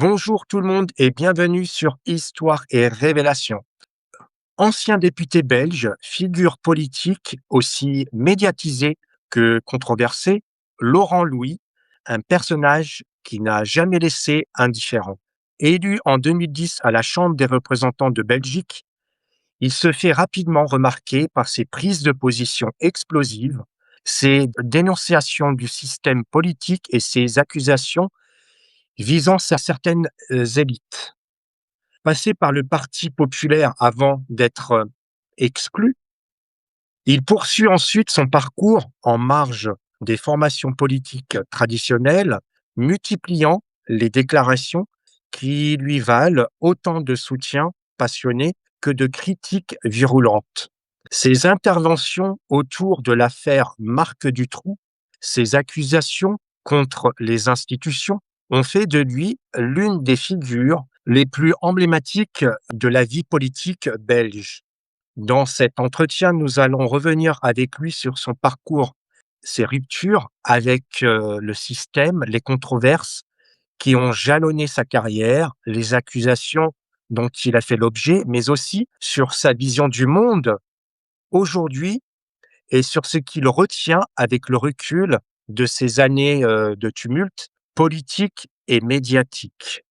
Bonjour tout le monde et bienvenue sur Histoire et Révélation. Ancien député belge, figure politique aussi médiatisée que controversée, Laurent Louis, un personnage qui n'a jamais laissé indifférent. Élu en 2010 à la Chambre des représentants de Belgique, il se fait rapidement remarquer par ses prises de position explosives, ses dénonciations du système politique et ses accusations visant certaines élites. Passé par le Parti populaire avant d'être exclu, il poursuit ensuite son parcours en marge des formations politiques traditionnelles, multipliant les déclarations qui lui valent autant de soutien passionné que de critiques virulentes. Ses interventions autour de l'affaire Marc Dutroux, ses accusations contre les institutions ont fait de lui l'une des figures les plus emblématiques de la vie politique belge. Dans cet entretien, nous allons revenir avec lui sur son parcours, ses ruptures avec le système, les controverses qui ont jalonné sa carrière, les accusations dont il a fait l'objet, mais aussi sur sa vision du monde aujourd'hui et sur ce qu'il retient avec le recul de ces années de tumulte politique et médiatique.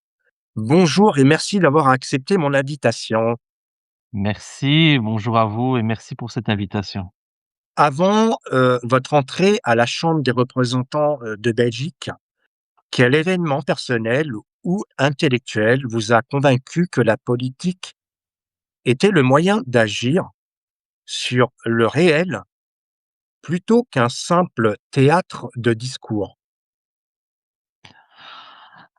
Bonjour et merci d'avoir accepté mon invitation. Merci, bonjour à vous et merci pour cette invitation. Avant votre entrée à la Chambre des représentants de Belgique, quel événement personnel ou intellectuel vous a convaincu que la politique était le moyen d'agir sur le réel plutôt qu'un simple théâtre de discours?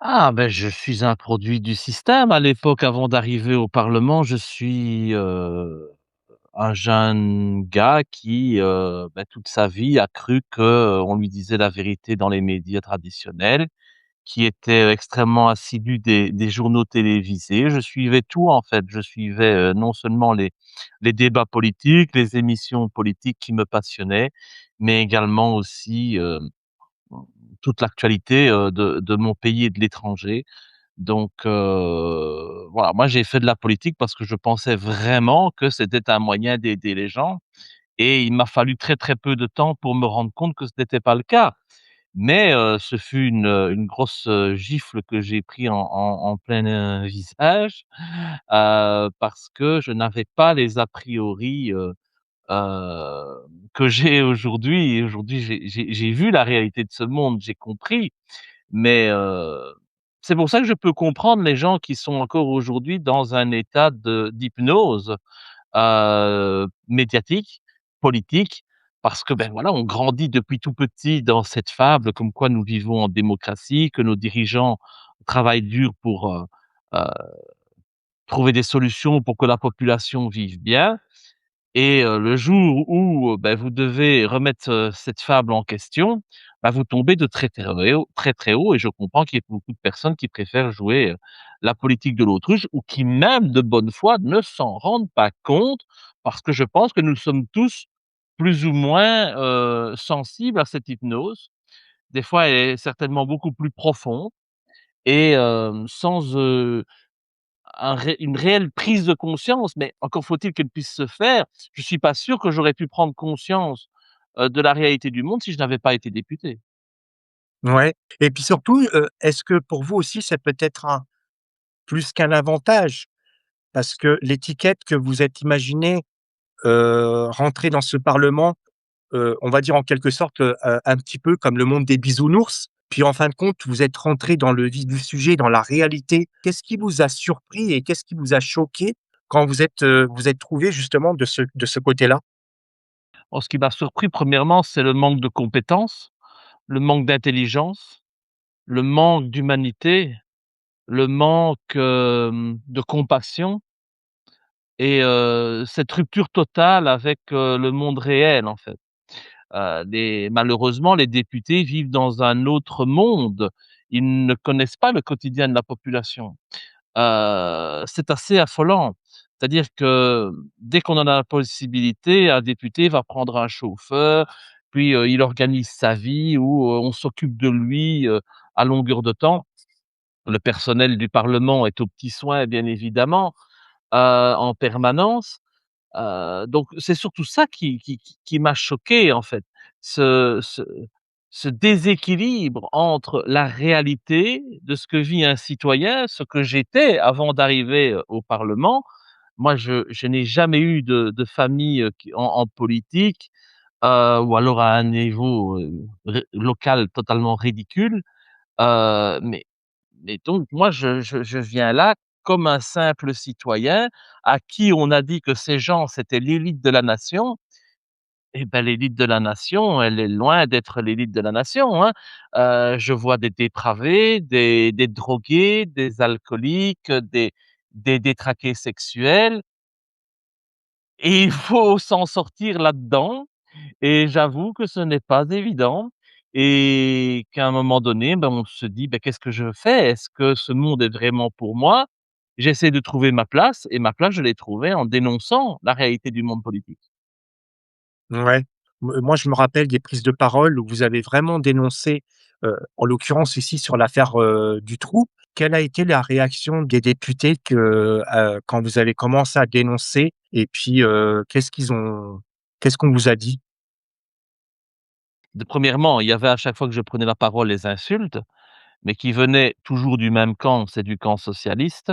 Je suis un produit du système. À l'époque, avant d'arriver au parlement, je suis, un jeune gars qui, toute sa vie a cru qu'on lui disait la vérité dans les médias traditionnels, qui était extrêmement assidu des journaux télévisés. Je suivais tout en fait. Je suivais, non seulement les débats politiques, les émissions politiques qui me passionnaient, mais également aussi, toute l'actualité, de mon pays et de l'étranger. Donc voilà, moi j'ai fait de la politique parce que je pensais vraiment que c'était un moyen d'aider les gens et il m'a fallu très, très peu de temps pour me rendre compte que ce n'était pas le cas. Mais ce fut une grosse, gifle que j'ai pris en plein, visage, parce que je n'avais pas les a priori, que j'ai aujourd'hui. Et aujourd'hui j'ai vu la réalité de ce monde, j'ai compris. Mais c'est pour ça que je peux comprendre les gens qui sont encore aujourd'hui dans un état d'hypnose, médiatique, politique, parce que, ben, voilà, on grandit depuis tout petit dans cette fable comme quoi nous vivons en démocratie, que nos dirigeants travaillent dur pour, heu, trouver des solutions pour que la population vive bien. Et le jour où, vous devez remettre, cette fable en question, vous tombez de très, très, très haut et je comprends qu'il y ait beaucoup de personnes qui préfèrent jouer, la politique de l'autruche ou qui même de bonne foi ne s'en rendent pas compte parce que je pense que nous sommes tous plus ou moins, sensibles à cette hypnose. Des fois, elle est certainement beaucoup plus profonde et sans, une réelle prise de conscience, mais encore faut-il qu'elle puisse se faire. Je suis pas sûr que j'aurais pu prendre conscience, de la réalité du monde si je n'avais pas été député. Ouais, et puis surtout, est-ce que pour vous aussi c'est peut-être un plus qu'un avantage? Parce que l'étiquette que vous êtes imaginé, rentrer dans ce parlement, on va dire en quelque sorte, un petit peu comme le monde des bisounours. Puis en fin de compte, vous êtes rentré dans le vif du sujet, dans la réalité. Qu'est-ce qui vous a surpris et qu'est-ce qui vous a choqué quand vous êtes trouvé justement de ce côté-là? Or ce qui m'a surpris premièrement, c'est le manque de compétences, le manque d'intelligence, le manque d'humanité, le manque, de compassion et cette rupture totale avec, le monde réel, en fait. Les malheureusement, les députés vivent dans un autre monde. Ils ne connaissent pas le quotidien de la population. C'est assez affolant. C'est-à-dire que dès qu'on en a la possibilité, un député va prendre un chauffeur, puis, il organise sa vie ou, on s'occupe de lui, à longueur de temps. Le personnel du parlement est aux petits soins, bien évidemment, en permanence. Donc c'est surtout ça qui m'a choqué, en fait. Ce ce ce déséquilibre entre la réalité de ce que vit un citoyen, ce que j'étais avant d'arriver, au parlement. Moi, je n'ai jamais eu de famille, qui en politique, ou alors à un niveau, local totalement ridicule. Mais donc moi je viens là comme un simple citoyen à qui on a dit que ces gens, c'était l'élite de la nation. Et ben, l'élite de la nation, elle est loin d'être l'élite de la nation, hein. Je vois des dépravés, des drogués, des alcooliques, des détraqués sexuels, et il faut s'en sortir là-dedans. Et j'avoue que ce n'est pas évident, et qu'à un moment donné, ben, on se dit: «Beh, qu'est-ce que je fais? Est-ce que ce monde est vraiment pour moi?» J'essaie de trouver ma place, et ma place, je l'ai trouvée en dénonçant la réalité du monde politique. Ouais. Moi, je me rappelle des prises de parole où vous avez vraiment dénoncé, en l'occurrence ici sur l'affaire, Dutroux. Quelle a été la réaction des députés quand vous avez commencé à dénoncer? Et puis, qu'est-ce qu'on vous a dit? Premièrement, il y avait à chaque fois que je prenais la parole les insultes, mais qui venaient toujours du même camp, c'est du camp socialiste.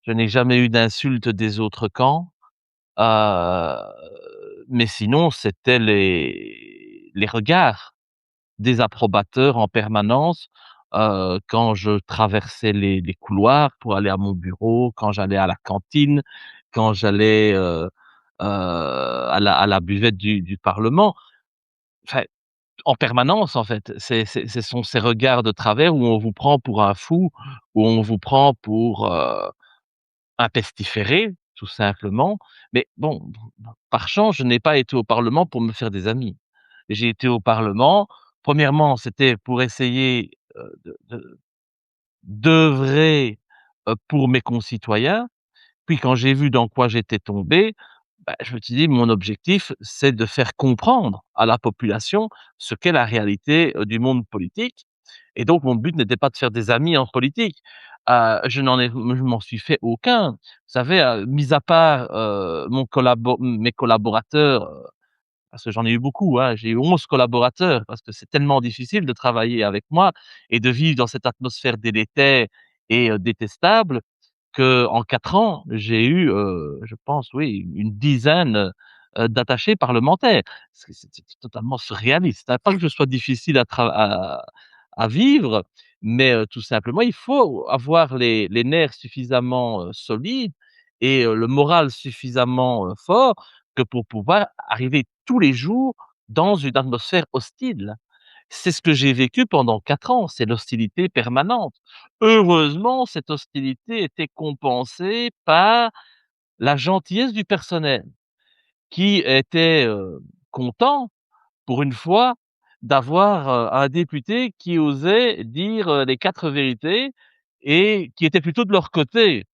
Je n'ai jamais eu d'insultes des autres camps, heu, mais sinon c'était les regards désapprobateur en permanence, quand je traversais les couloirs pour aller à mon bureau, quand j'allais à la cantine, quand j'allais, à la buvette du parlement. Enfin, en permanence, en fait. Ce sont ces regards de travers où on vous prend pour un fou, où on vous prend pour, un pestiféré, tout simplement. Mais bon, par chance, je n'ai pas été au parlement pour me faire des amis. J'ai été au parlement, premièrement, c'était pour essayer, de d'œuvrer, pour mes concitoyens. Puis quand j'ai vu dans quoi j'étais tombé, bah, je me suis dit: «Mon objectif, c'est de faire comprendre à la population ce qu'est la réalité, du monde politique», et donc mon but n'était pas de faire des amis en politique. Je m'en suis fait aucun. Vous savez, mis à part, mes collaborateurs, parce que j'en ai eu beaucoup, hein. J'ai eu 11 collaborateurs parce que c'est tellement difficile de travailler avec moi et de vivre dans cette atmosphère délétère et détestable, qu'en 4 ans, j'ai eu, je pense, oui, une dizaine, d'attachés parlementaires. C'est totalement surréaliste, hein. Pas que je sois difficile à vivre, mais tout simplement, il faut avoir les nerfs suffisamment, solides, et le moral suffisamment, fort, que pour pouvoir arriver tous les jours dans une atmosphère hostile. C'est ce que j'ai vécu pendant 4 ans, c'est l'hostilité permanente. Heureusement, cette hostilité était compensée par la gentillesse du personnel qui était, content, pour une fois, d'avoir, un député qui osait dire, les 4 vérités et qui était plutôt de leur côté.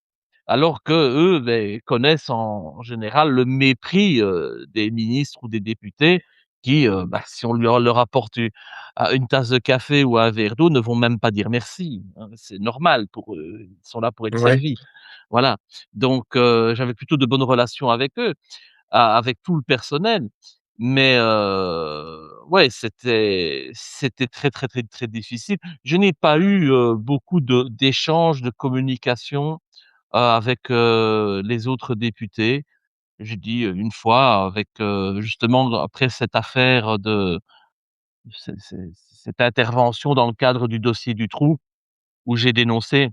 Alors qu'eux, beh, connaissent en général le mépris, des ministres ou des députés qui, bah, si on leur apporte une tasse de café ou un verre d'eau, ne vont même pas dire merci, hein. C'est normal pour eux, ils sont là pour être Ouais. servis. Voilà, donc j'avais plutôt de bonnes relations avec eux, avec tout le personnel. Mais ouais, c'était très, très, très, très difficile. Je n'ai pas eu, beaucoup d'échanges, de communication avec, les autres députés. J'ai dit, une fois avec, justement après cette affaire de cette intervention dans le cadre du dossier Dutroux, où j'ai dénoncé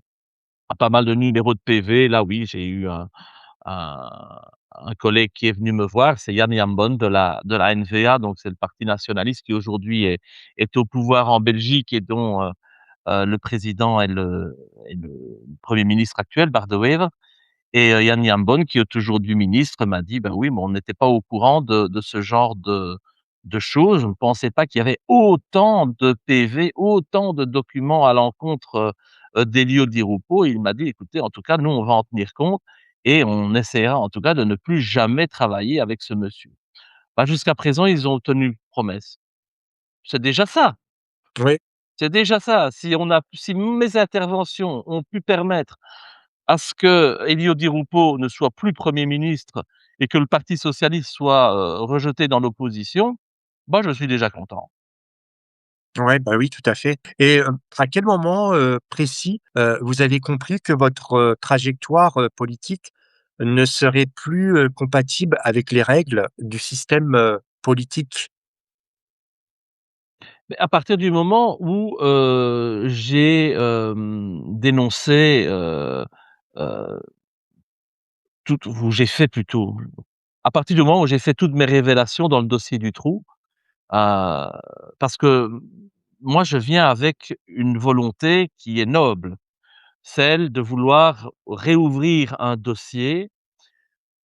pas mal de numéros de PV. Là oui, j'ai eu un un collègue qui est venu me voir, c'est Jan Jambon de la N-VA, donc c'est le parti nationaliste qui aujourd'hui est au pouvoir en Belgique, et dont, le président est le 1er ministre actuel, Bart De Wever. Et Jan Jambon, qui est aujourd'hui ministre, m'a dit: «Bah, oui, mais on n'était pas au courant de ce genre de choses. On ne pensait pas qu'il y avait autant de PV, autant de documents à l'encontre, d'Elio Di Rupo». Il m'a dit: «Écoutez, en tout cas, nous, on va en tenir compte et on essaiera, en tout cas, de ne plus jamais travailler avec ce monsieur». Bah, jusqu'à présent, ils ont tenu promesse. C'est déjà ça. Oui. C'est déjà ça. Si mes interventions ont pu permettre à ce que Elio Di Rupo ne soit plus Premier ministre et que le parti socialiste soit, rejeté dans l'opposition, bah, je suis déjà content. Ouais, bah, oui, tout à fait et à quel moment, précis, vous avez compris que votre, trajectoire, politique ne serait plus, compatible avec les règles du système, politique? Mais à partir du moment où, j'ai, dénoncé, heu, toutes où j'ai fait plutôt à partir du moment où j'ai fait toutes mes révélations dans le dossier Dutroux, heu, parce que, moi je viens avec une volonté qui est noble, celle de vouloir réouvrir un dossier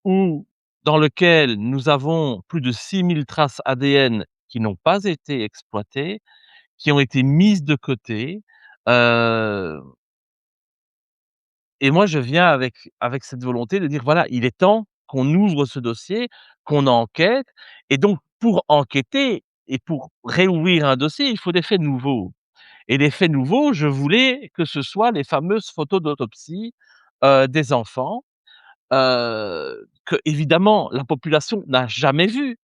où dans lequel nous avons plus de 6 000 traces ADN qui n'ont pas été exploitées, qui ont été mises de côté, heu et moi je viens avec cette volonté de dire: «Voilà, il est temps qu'on ouvre ce dossier, qu'on enquête» et donc pour enquêter et pour réouvrir un dossier, il faut des faits nouveaux et les faits nouveaux, je voulais que ce soit les fameuses photos d'autopsie, des enfants, que évidemment la population n'a jamais vues.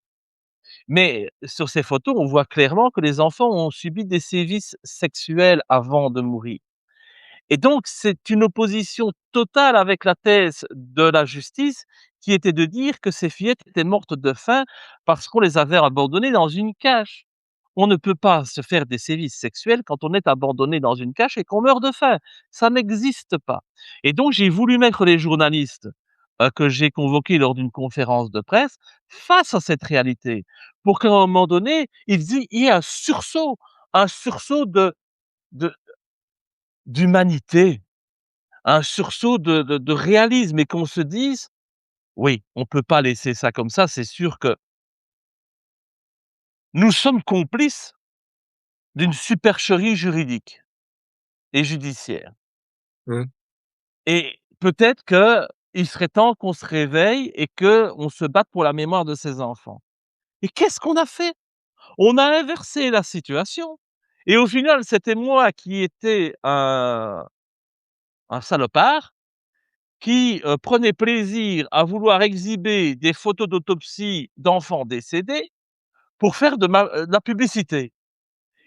Mais sur ces photos, on voit clairement que les enfants ont subi des sévices sexuels avant de mourir. Et donc, c'est une opposition totale avec la thèse de la justice qui était de dire que ces fillettes étaient mortes de faim parce qu'on les avait abandonnées dans une cache. On ne peut pas se faire des sévices sexuels quand on est abandonné dans une cache et qu'on meurt de faim. Ça n'existe pas. Et donc, j'ai voulu mettre les journalistes que j'ai convoqués lors d'une conférence de presse face à cette réalité pour qu'à un moment donné, il y ait un sursaut de d'humanité, un sursaut de réalisme et qu'on se dise: «Oui, on peut pas laisser ça comme ça, c'est sûr que nous sommes complices d'une supercherie juridique et judiciaire Mmh. et peut-être qu'il serait temps qu'on se réveille et qu'on se batte pour la mémoire de ces enfants». Et qu'est-ce qu'on a fait? On a inversé la situation et au final, c'était moi qui étais un salopard qui, prenait plaisir à vouloir exhiber des photos d'autopsie d'enfants décédés pour faire de la publicité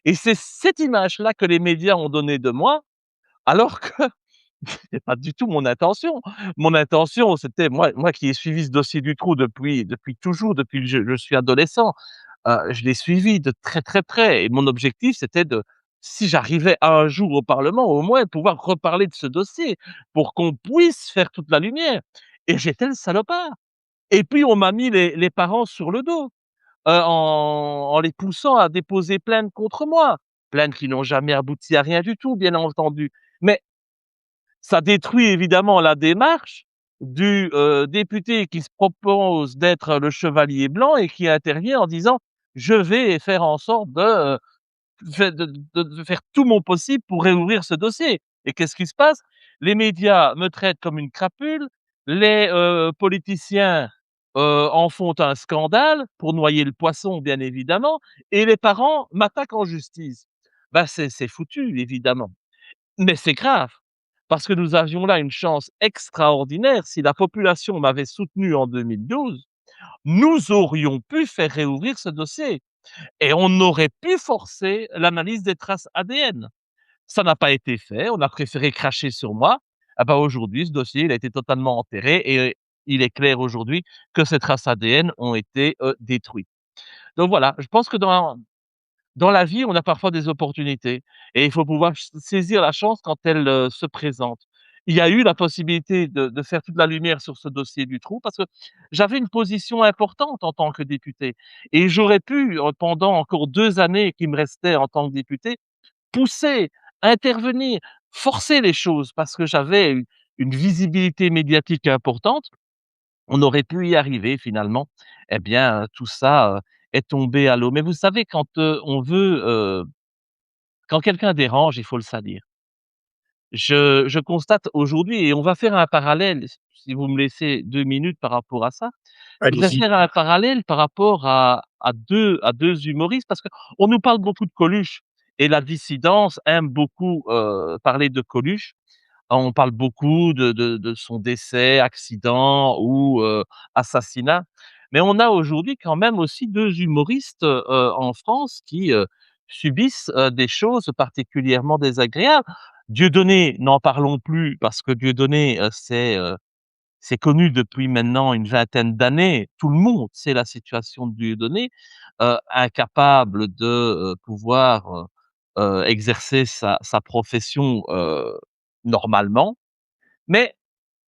et c'est cette image-là que les médias ont donnée de moi, alors que c'est pas du tout mon intention. Mon intention, c'était moi qui ai suivi ce dossier Dutroux depuis toujours, depuis que je suis adolescent, je l'ai suivi de très, très près et mon objectif, c'était de si j'arrivais un jour au parlement, au moins pouvoir reparler de ce dossier pour qu'on puisse faire toute la lumière et j'étais le salopard et puis on m'a mis les parents sur le dos, en les poussant à déposer plainte contre moi. Plaintes qui n'ont jamais abouti à rien du tout, bien entendu, mais ça détruit évidemment la démarche du, député qui se propose d'être le chevalier blanc et qui intervient en disant: «Je vais faire en sorte de faire tout mon possible pour réouvrir ce dossier» et qu'est-ce qui se passe? Les médias me traitent comme une crapule, les, politiciens, en font un scandale pour noyer le poisson, bien évidemment et les parents m'attaquent en justice. Bah, c'est foutu évidemment. Mais c'est grave, parce que nous avions là une chance extraordinaire. Si la population m'avait soutenu en 2012, nous aurions pu faire réouvrir ce dossier et on aurait pu forcer l'analyse des traces ADN. Ça n'a pas été fait, on a préféré cracher sur moi. Ah bah, aujourd'hui, ce dossier, il a été totalement enterré et il est clair aujourd'hui que ces traces ADN ont été, détruites. Donc voilà, je pense que dans la vie, on a parfois des opportunités et il faut pouvoir saisir la chance quand elle, se présente. Il y a eu la possibilité de faire toute la lumière sur ce dossier Dutroux parce que j'avais une position importante en tant que député et j'aurais pu, pendant encore 2 années qui me restaient en tant que député, pousser, intervenir, forcer les choses parce que j'avais une visibilité médiatique importante. On aurait pu y arriver finalement. Eh bien, tout ça, est tombé à l'eau. Mais vous savez quand, on veut, quand quelqu'un dérange, il faut le salir. Je constate aujourd'hui et on va faire un parallèle, si vous me laissez 2 minutes par rapport à ça. Je voudrais Allez-y. faire un parallèle par rapport à 2 humoristes parce qu'on nous parle beaucoup de Coluche et la dissidence aime beaucoup, parler de Coluche. On parle beaucoup de son décès, accident ou assassinat. Mais on a aujourd'hui quand même aussi 2 humoristes, en France qui, subissent, des choses particulièrement désagréables. Dieudonné, n'en parlons plus parce que Dieudonné, c'est connu depuis maintenant une vingtaine d'années. Tout le monde sait la situation de Dieudonné, incapable de, pouvoir, exercer sa profession, normalement. Mais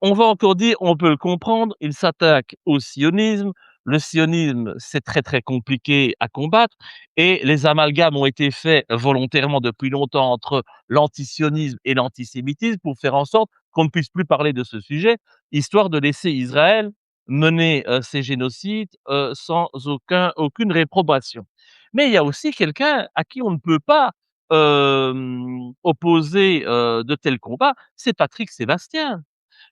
on va encore dire, on peut le comprendre, il s'attaque au sionisme. Le sionisme, c'est très, très compliqué à combattre et les amalgames ont été faits volontairement depuis longtemps entre l'antisionisme et l'antisémitisme pour faire en sorte qu'on ne puisse plus parler de ce sujet, histoire de laisser Israël mener, ses génocides, sans aucune réprobation. Mais il y a aussi quelqu'un à qui on ne peut pas, opposer, de tels combats, c'est Patrick Sébastien.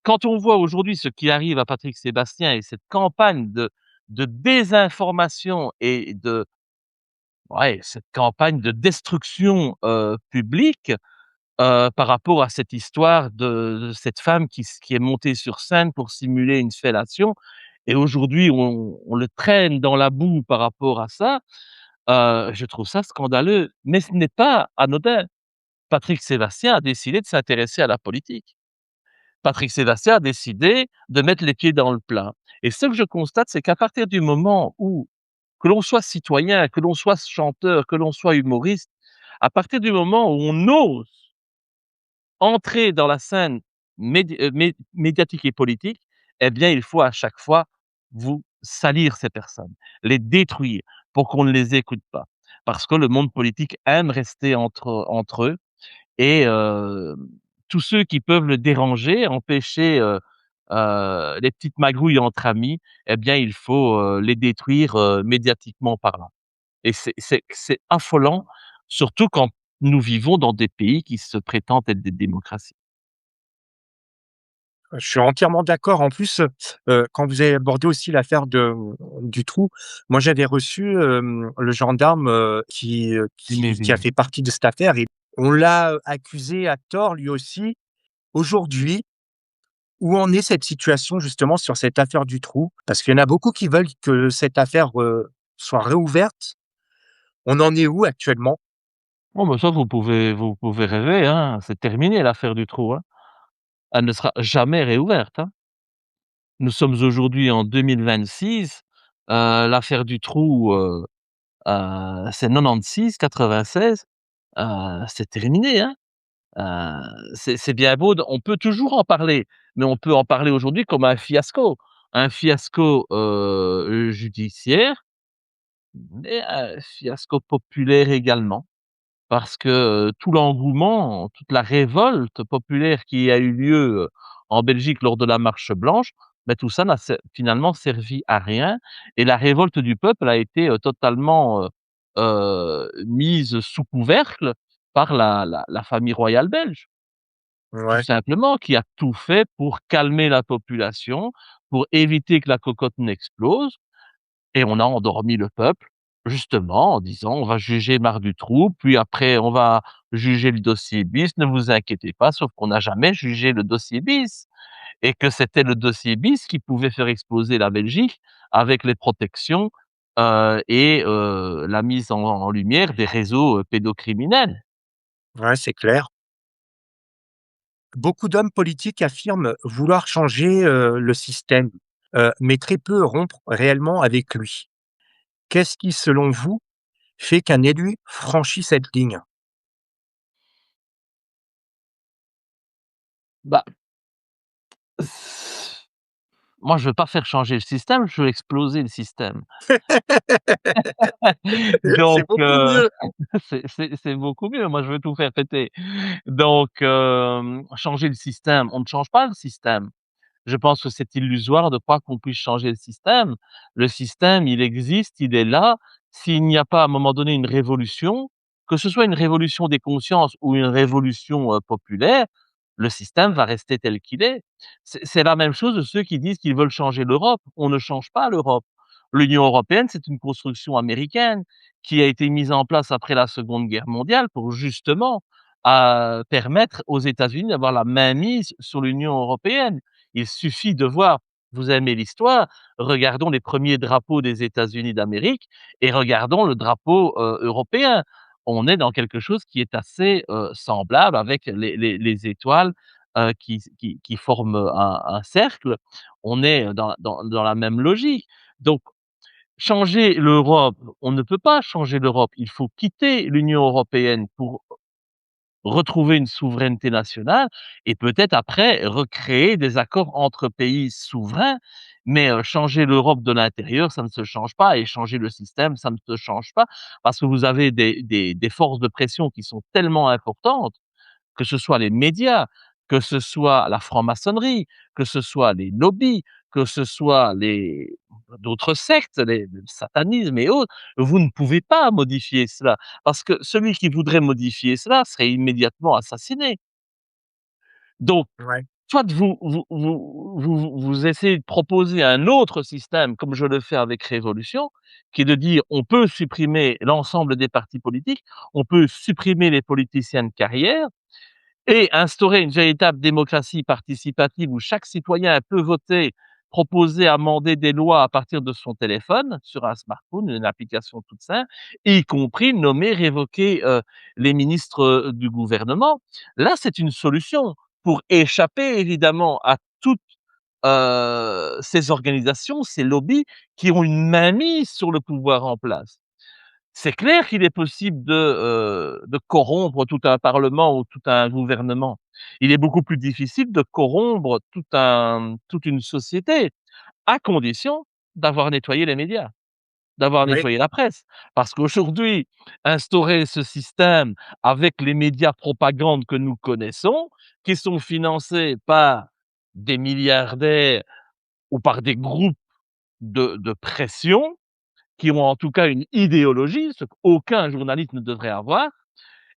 Quand on voit aujourd'hui ce qui arrive à Patrick Sébastien et cette campagne de désinformation et de ouais, cette campagne de destruction, publique, par rapport à cette histoire de cette femme qui est montée sur scène pour simuler une fellation et aujourd'hui on le traîne dans la boue par rapport à ça, je trouve ça scandaleux. Mais ce n'est pas anodin. Patrick Sébastien a décidé de s'intéresser à la politique. Patrick Sébastien a décidé de mettre les pieds dans le plat et ce que je constate, c'est qu'à partir du moment où que l'on soit citoyen, que l'on soit chanteur, que l'on soit humoriste, à partir du moment où on ose entrer dans la scène médiatique et politique, eh bien, il faut à chaque fois vous salir ces personnes, les détruire pour qu'on ne les écoute pas. Parce que le monde politique aime rester entre eux et tous ceux qui peuvent le déranger, empêcher, les petites magouilles entre amis, eh bien, il faut, les détruire, médiatiquement parlant et c'est affolant, surtout quand nous vivons dans des pays qui se prétendent être des démocraties. Je suis entièrement d'accord. En plus, quand vous avez abordé aussi l'affaire du trou, moi j'avais reçu, le gendarme, qui a fait partie de cette affaire et on l'a accusé à tort lui aussi. Aujourd'hui, où en est cette situation justement sur cette affaire du trou? Parce qu'il y en a beaucoup qui veulent que cette affaire, soit réouverte. On en est où actuellement? Bon, bah, ça vous pouvez rêver, hein, c'est terminé l'affaire du trou, hein. Elle ne sera jamais réouverte, hein. Nous sommes aujourd'hui en 2026, l'affaire du trou, c'est 96-96, c'est terminé, hein. C'est bien beau on peut toujours en parler, mais on peut en parler aujourd'hui comme un fiasco, judiciaire, mais un fiasco populaire également. Parce que, tout l'engouement, toute la révolte populaire qui a eu lieu, en Belgique lors de la marche blanche, bah, tout ça n'a finalement servi à rien et la révolte du peuple a été, totalement, mise sous couvercle par la famille royale belge. Tout Ouais, simplement, qui a tout fait pour calmer la population, pour éviter que la cocotte n'explose et on a endormi le peuple, justement en disant: «On va juger Marc Dutroux, puis après on va juger le dossier bis, ne vous inquiétez pas», sauf qu'on n'a jamais jugé le dossier bis et que c'était le dossier bis qui pouvait faire exploser la Belgique avec les protections, et la mise en lumière des réseaux, pédocriminels. ouais, c'est clair. Beaucoup d'hommes politiques affirment vouloir changer, le système, mais très peu rompre réellement avec lui. Qu'est-ce qui, selon vous, fait qu'un élu franchit cette ligne? Bah, moi je veux pas faire changer le système, je veux exploser le système. C'est Donc beaucoup mieux. c'est beaucoup mieux, moi je veux tout faire péter. Donc changer le système, on ne change pas le système. Je pense que c'est illusoire de croire qu'on puisse changer le système. Le système, il existe, il est là. S'il n'y a pas à un moment donné une révolution, que ce soit une révolution des consciences ou une révolution, populaire, le système va rester tel qu'il est. C'est la même chose de ceux qui disent qu'ils veulent changer l'Europe. On ne change pas l'Europe. L'Union européenne, c'est une construction américaine qui a été mise en place après la Seconde Guerre mondiale pour justement, permettre aux États-Unis d'avoir la mainmise sur l'Union européenne. Il suffit de voir, vous aimez l'histoire, regardons les premiers drapeaux des États-Unis d'Amérique et regardons le drapeau, européen. On est dans quelque chose qui est assez, semblable avec les étoiles, qui forment un cercle. On est dans la même logique. Donc changer l'Europe, on ne peut pas changer l'Europe. Il faut quitter l'Union européenne pour retrouver une souveraineté nationale et peut-être après recréer des accords entre pays souverains. Mais, changer l'Europe de l'intérieur, ça ne se change pas et changer le système, ça ne se change pas parce que vous avez des forces de pression qui sont tellement importantes, que ce soit les médias, que ce soit la franc-maçonnerie, que ce soit les lobbies, que ce soit les d'autres sectes, le satanisme et autres, vous ne pouvez pas modifier cela. Parce que celui qui voudrait modifier cela serait immédiatement assassiné. Donc, Ouais, soit vous essayez de proposer un autre système, comme je le fais avec Révolution, qui est de dire: on peut supprimer l'ensemble des partis politiques, on peut supprimer les politiciens de carrière, et instaurer une véritable démocratie participative où chaque citoyen peut voter, proposer, amender des lois à partir de son téléphone, sur un smartphone, une application toute simple, y compris nommer, révoquer, les ministres, du gouvernement. Là, c'est une solution pour échapper évidemment à toutes, ces organisations, ces lobbies qui ont une mainmise sur le pouvoir en place. C'est clair qu'il est possible de corrompre tout un parlement ou tout un gouvernement. Il est beaucoup plus difficile de corrompre toute une société, à condition d'avoir nettoyé les médias, d'avoir oui, nettoyé la presse. Parce qu'aujourd'hui, instaurer ce système avec les médias propagande que nous connaissons, qui sont financés par des milliardaires ou par des groupes de pression, qui ont en tout cas une idéologie, ce qu'aucun journaliste ne devrait avoir,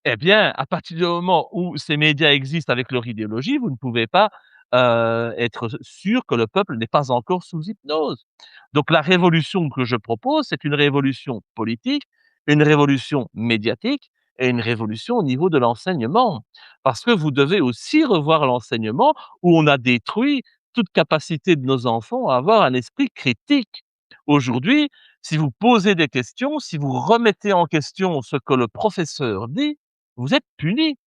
eh bien, à partir du moment où ces médias existent avec leur idéologie, vous ne pouvez pas, être sûr que le peuple n'est pas encore sous hypnose. Donc la révolution que je propose, c'est une révolution politique, une révolution médiatique et une révolution au niveau de l'enseignement. Parce que vous devez aussi revoir l'enseignement où on a détruit toute capacité de nos enfants à avoir un esprit critique. Aujourd'hui, si vous posez des questions, si vous remettez en question ce que le professeur dit, vous êtes puni.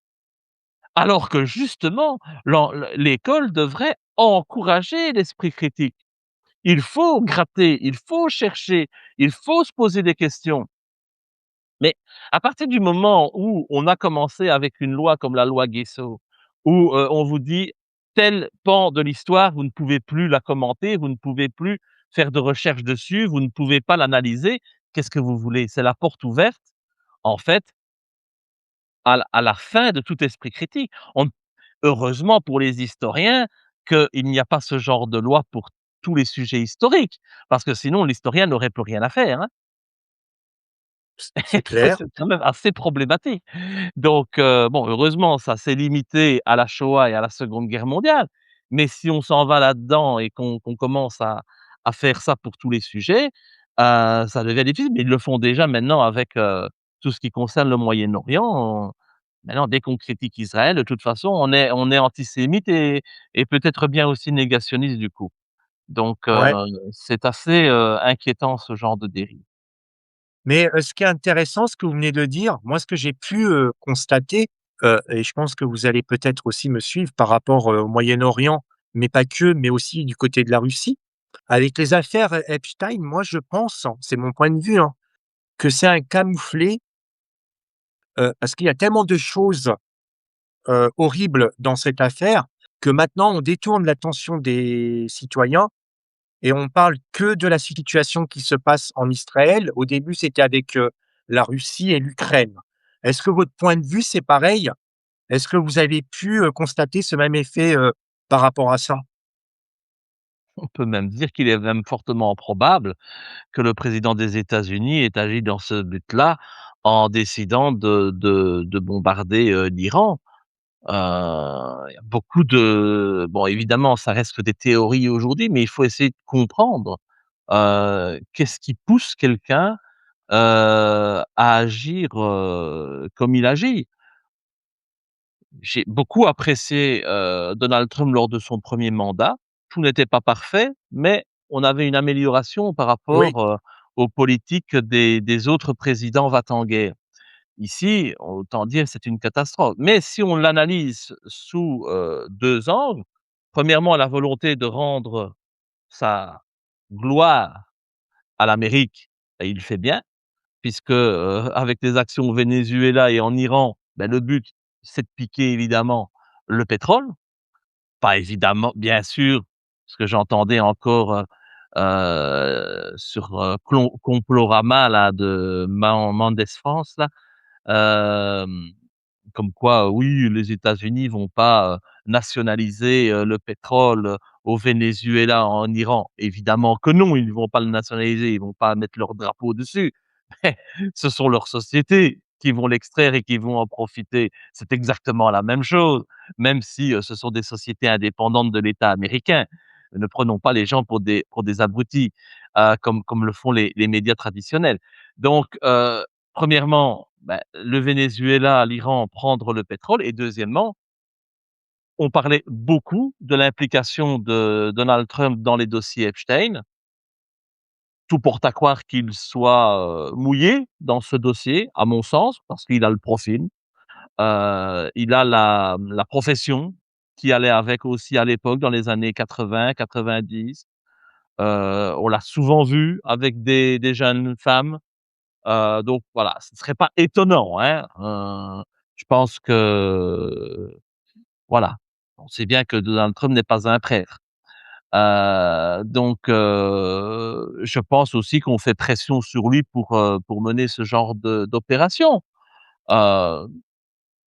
Alors que justement, l'école devrait encourager l'esprit critique. Il faut gratter, il faut chercher, il faut se poser des questions. Mais à partir du moment où on a commencé avec une loi comme la loi Guessot, où, on vous dit: «Tel pan de l'histoire, vous ne pouvez plus la commenter, vous ne pouvez plus faire de recherche dessus, vous ne pouvez pas l'analyser», qu'est-ce que vous voulez? C'est la porte ouverte, en fait, à la fin de tout esprit critique. On Heureusement pour les historiens qu'il n'y a pas ce genre de loi pour tous les sujets historiques, parce que sinon l'historien n'aurait plus rien à faire, hein. c'est Ça, clair. c'est quand même assez problématique. Donc, bon, heureusement, ça s'est limité à la Shoah et à la Seconde Guerre mondiale. Mais si on s'en va là-dedans et qu'on commence à faire ça pour tous les sujets, ça devient difficile. Mais ils le font déjà maintenant avec, tout ce qui concerne le Moyen-Orient. Maintenant, dès qu'on critique Israël, de toute façon, on est antisémite et peut-être bien aussi négationniste du coup. Donc, Ouais. c'est assez, inquiétant ce genre de dérive. Mais, ce qui est intéressant, ce que vous venez de dire, moi, ce que j'ai pu, constater, et je pense que vous allez peut-être aussi me suivre par rapport, au Moyen-Orient, mais pas que, mais aussi du côté de la Russie. Avec les affaires Epstein, moi, je pense, hein, c'est mon point de vue, hein, que c'est un camouflet, parce qu'il y a tellement de choses, horribles dans cette affaire que maintenant on détourne l'attention des citoyens et on parle que de la situation qui se passe en Israël. Au début, c'était avec, la Russie et l'Ukraine. Est-ce que votre point de vue, c'est pareil? Est-ce que vous avez pu, constater ce même effet, par rapport à ça? On peut même dire qu'il est même fortement probable que le président des États-Unis ait agi dans ce but-là, en décidant de bombarder, l'Iran. Il y a beaucoup de bon, évidemment, ça reste que des théories aujourd'hui, mais il faut essayer de comprendre, Qu'est-ce qui pousse quelqu'un, à agir, comme il agit? J'ai beaucoup apprécié, Donald Trump lors de son premier mandat. Tout n'était pas parfait, mais on avait une amélioration par Oui, rapport, aux politiques des autres présidents va-t-en-guerre. Ici, autant dire c'est une catastrophe. Mais si on l'analyse sous, 2 angles, premièrement, la volonté de rendre sa gloire à l'Amérique, et il le fait bien puisque, avec les actions au Venezuela et en Iran, le but, c'est de piquer évidemment le pétrole. Pas évidemment bien sûr, ce que j'entendais encore, sur, Complorama là de Mendes France là, hem, comme quoi, oui, les États-Unis vont pas, nationaliser, le pétrole, au Venezuela, en Iran. Évidemment que non, ils ne vont pas le nationaliser, ils vont pas mettre leur drapeau dessus. Mais ce sont leurs sociétés qui vont l'extraire et qui vont en profiter. C'est exactement la même chose, même si, ce sont des sociétés indépendantes de l'État américain. Ne prenons pas les gens pour des abrutis, comme le font les médias traditionnels. Donc, premièrement, le Venezuela, l'Iran prendre le pétrole et deuxièmement, on parlait beaucoup de l'implication de Donald Trump dans les dossiers Epstein. Tout porte à croire qu'il soit, mouillé dans ce dossier, à mon sens, parce qu'il a le profil, il a la profession qui allait avec aussi à l'époque dans les années 80-90. On l'a souvent vu avec des jeunes femmes. Donc voilà, ce ne serait pas étonnant, hein, je pense que voilà, on sait bien que Donald Trump n'est pas un prêtre. Donc je pense aussi qu'on fait pression sur lui pour mener ce genre d'opération. Heu,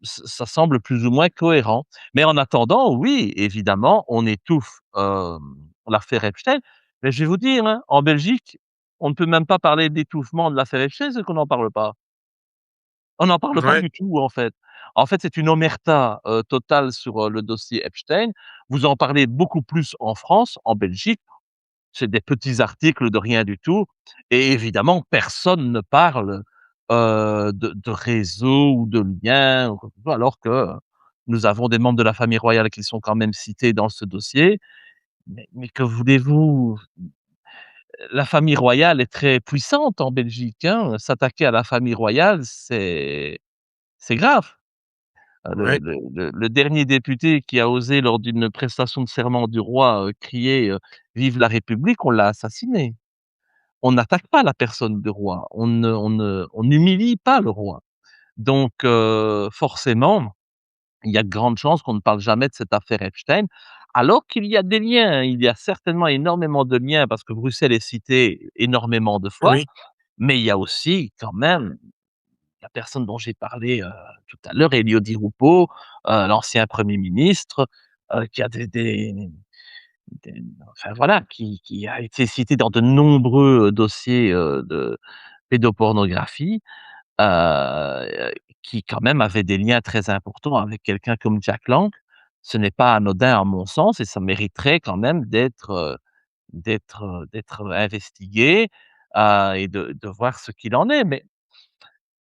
ça semble plus ou moins cohérent. Mais en attendant, oui, évidemment, on étouffe, l'affaire Epstein. Mais je vais vous dire, hein, en Belgique, on ne peut même pas parler d'étouffement de l'affaire Epstein, c'est qu'on n'en parle pas. On n'en parle pas ouais, du tout, en fait. En fait, c'est une omerta, totale sur, le dossier Epstein. Vous en parlez beaucoup plus en France, en Belgique, c'est des petits articles de rien du tout et évidemment personne ne parle, de réseau ou de liens ou quoi que ce soit, alors que nous avons des membres de la famille royale qui sont quand même cités dans ce dossier. Mais que voulez-vous? La famille royale est très puissante en Belgique, hein. S'attaquer à la famille royale, c'est grave. ouais, Le dernier député qui a osé lors d'une prestation de serment du roi, crier, «Vive la République», on l'a assassiné. On n'attaque pas la personne du roi, on n'humilie pas le roi. Donc forcément, il y a de grandes chances qu'on ne parle jamais de cette affaire Epstein, alors qu'il y a des liens. Il y a certainement énormément de liens parce que Bruxelles est cité énormément de fois, oui, mais il y a aussi quand même la personne dont j'ai parlé, tout à l'heure, Elio Di Rupo, l'ancien premier ministre, qui a enfin voilà, qui a été cité dans de nombreux, dossiers, de pédopornographie, qui quand même avait des liens très importants avec quelqu'un comme Jack Lang. Ce n'est pas anodin à mon sens et ça mériterait quand même d'être investigué, et de voir ce qu'il en est. Mais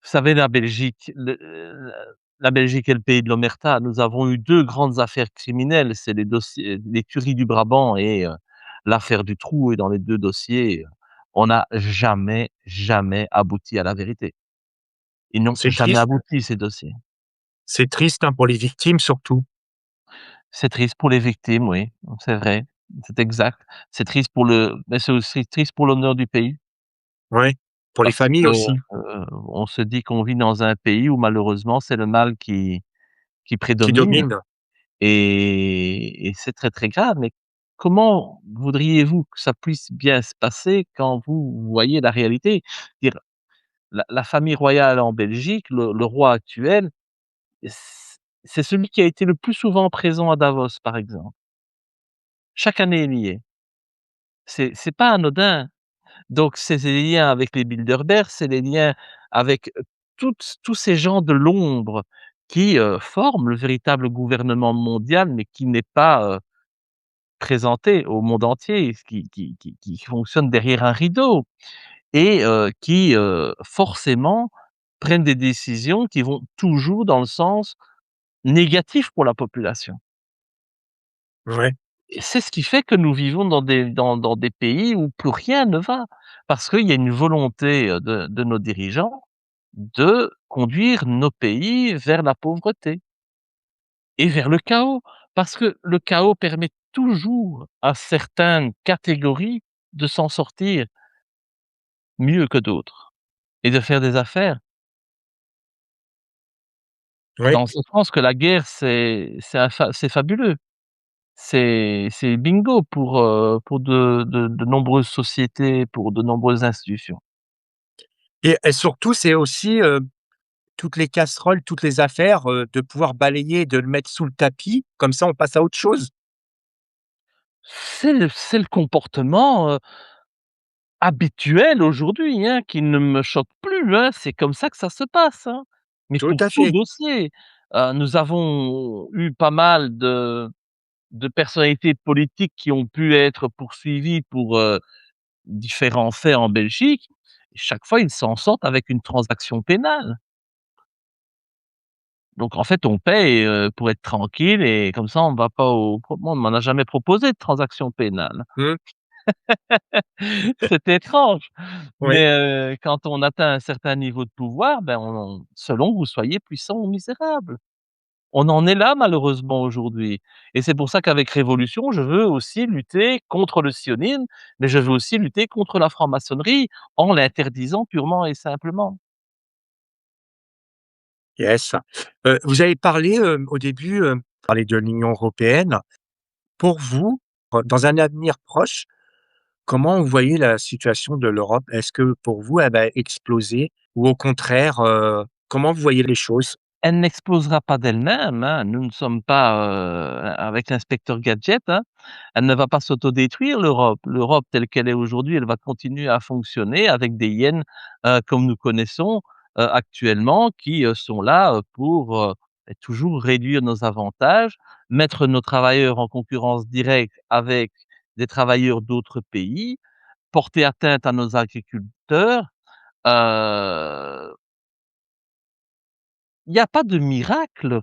vous savez, la Belgique est le pays de l'omerta. Nous avons eu 2 grandes affaires criminelles, c'est les tueries du Brabant et l'affaire du Trou et dans les 2 dossiers, on n'a jamais, jamais abouti à la vérité. Ils n'ont c'est jamais triste. abouti ces dossiers. C'est triste, hein, pour les victimes surtout. C'est triste pour les victimes, oui, c'est vrai, c'est exact. C'est triste pour mais c'est aussi triste pour l'honneur du pays Ouais, pour les parce familles que, aussi, on se dit qu'on vit dans un pays où malheureusement c'est le mal qui qui prédomine. dominent. Et c'est très, très grave, mais comment voudriez-vous que ça puisse bien se passer quand vous voyez la réalité? Dire la famille royale en Belgique, le roi actuel, c'est celui qui a été le plus souvent présent à Davos, par exemple. Chaque année, il y est. C'est pas anodin. Donc c'est des liens avec les Bilderberg, c'est des liens avec, tous ces gens de l'ombre qui, forment le véritable gouvernement mondial, mais qui n'est pas, présentées au monde entier, ce qui fonctionnent derrière un rideau et qui, forcément prennent des décisions qui vont toujours dans le sens négatif pour la population. Ouais, Et c'est ce qui fait que nous vivons dans des pays où plus rien ne va. Parce qu'il y a une volonté, de nos dirigeants de conduire nos pays vers la pauvreté et vers le chaos. Parce que le chaos permet toujours à certaines catégories de s'en sortir mieux que d'autres et de faire des affaires. ouais. Dans ce sens que la guerre, c'est fabuleux. C'est bingo pour de nombreuses sociétés, pour de nombreuses institutions. Et surtout, c'est aussi, toutes les casseroles, toutes les affaires, de pouvoir balayer, de le mettre sous le tapis, comme ça on passe à autre chose. C'est le comportement, habituel aujourd'hui, hein, qui ne me choque plus, hein. C'est comme ça que ça se passe, hein. Mais Tout pour à tout fait. dossier, nous avons eu pas mal de personnalités politiques qui ont pu être poursuivies pour, différents faits en Belgique. Et chaque fois, ils s'en sortent avec une transaction pénale. Donc en fait, on paye, pour être tranquille et comme ça, on va pas au moi, on m'en a jamais proposé de transaction pénale. Mmh, C'est étrange, oui. mais quand on atteint un certain niveau de pouvoir, ben, on selon que vous soyez puissant ou misérable. On en est là malheureusement aujourd'hui et c'est pour ça qu'avec Révolution, je veux aussi lutter contre le sionisme, mais je veux aussi lutter contre la franc-maçonnerie en l'interdisant purement et simplement. Yes. Vous avez parlé, au début, parlé de l'Union européenne. Pour vous, dans un avenir proche, comment vous voyez la situation de l'Europe? Est-ce que pour vous, elle va exploser ou au contraire, comment vous voyez les choses? Elle n'explosera pas d'elle-même, hein. Nous ne sommes pas, avec l'inspecteur Gadget, hein. Elle ne va pas s'autodétruire l'Europe. L'Europe telle qu'elle est aujourd'hui, elle va continuer à fonctionner avec des hyènes, comme nous connaissons, actuellement qui, sont là, pour, toujours réduire nos avantages, mettre nos travailleurs en concurrence directe avec des travailleurs d'autres pays, porter atteinte à nos agriculteurs. Heu Il y a pas de miracle.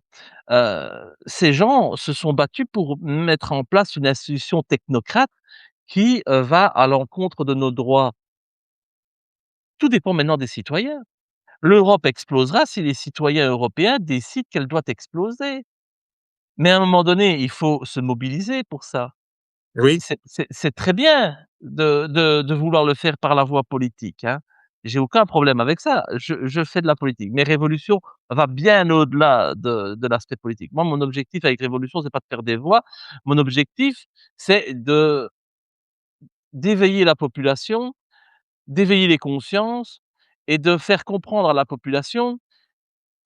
Ces gens se sont battus pour mettre en place une institution technocrate qui, va à l'encontre de nos droits. Tout dépend maintenant des citoyens. L'Europe explosera si les citoyens européens décident qu'elle doit exploser. Mais à un moment donné, il faut se mobiliser pour ça. Oui, C'est très bien de vouloir le faire par la voie politique, hein. J'ai aucun problème avec ça. Je fais de la politique, mais Révolution va bien au-delà de l'aspect politique. Moi, mon objectif avec Révolution, c'est pas de faire des voix. Mon objectif, c'est d'éveiller la population, d'éveiller les consciences et de faire comprendre à la population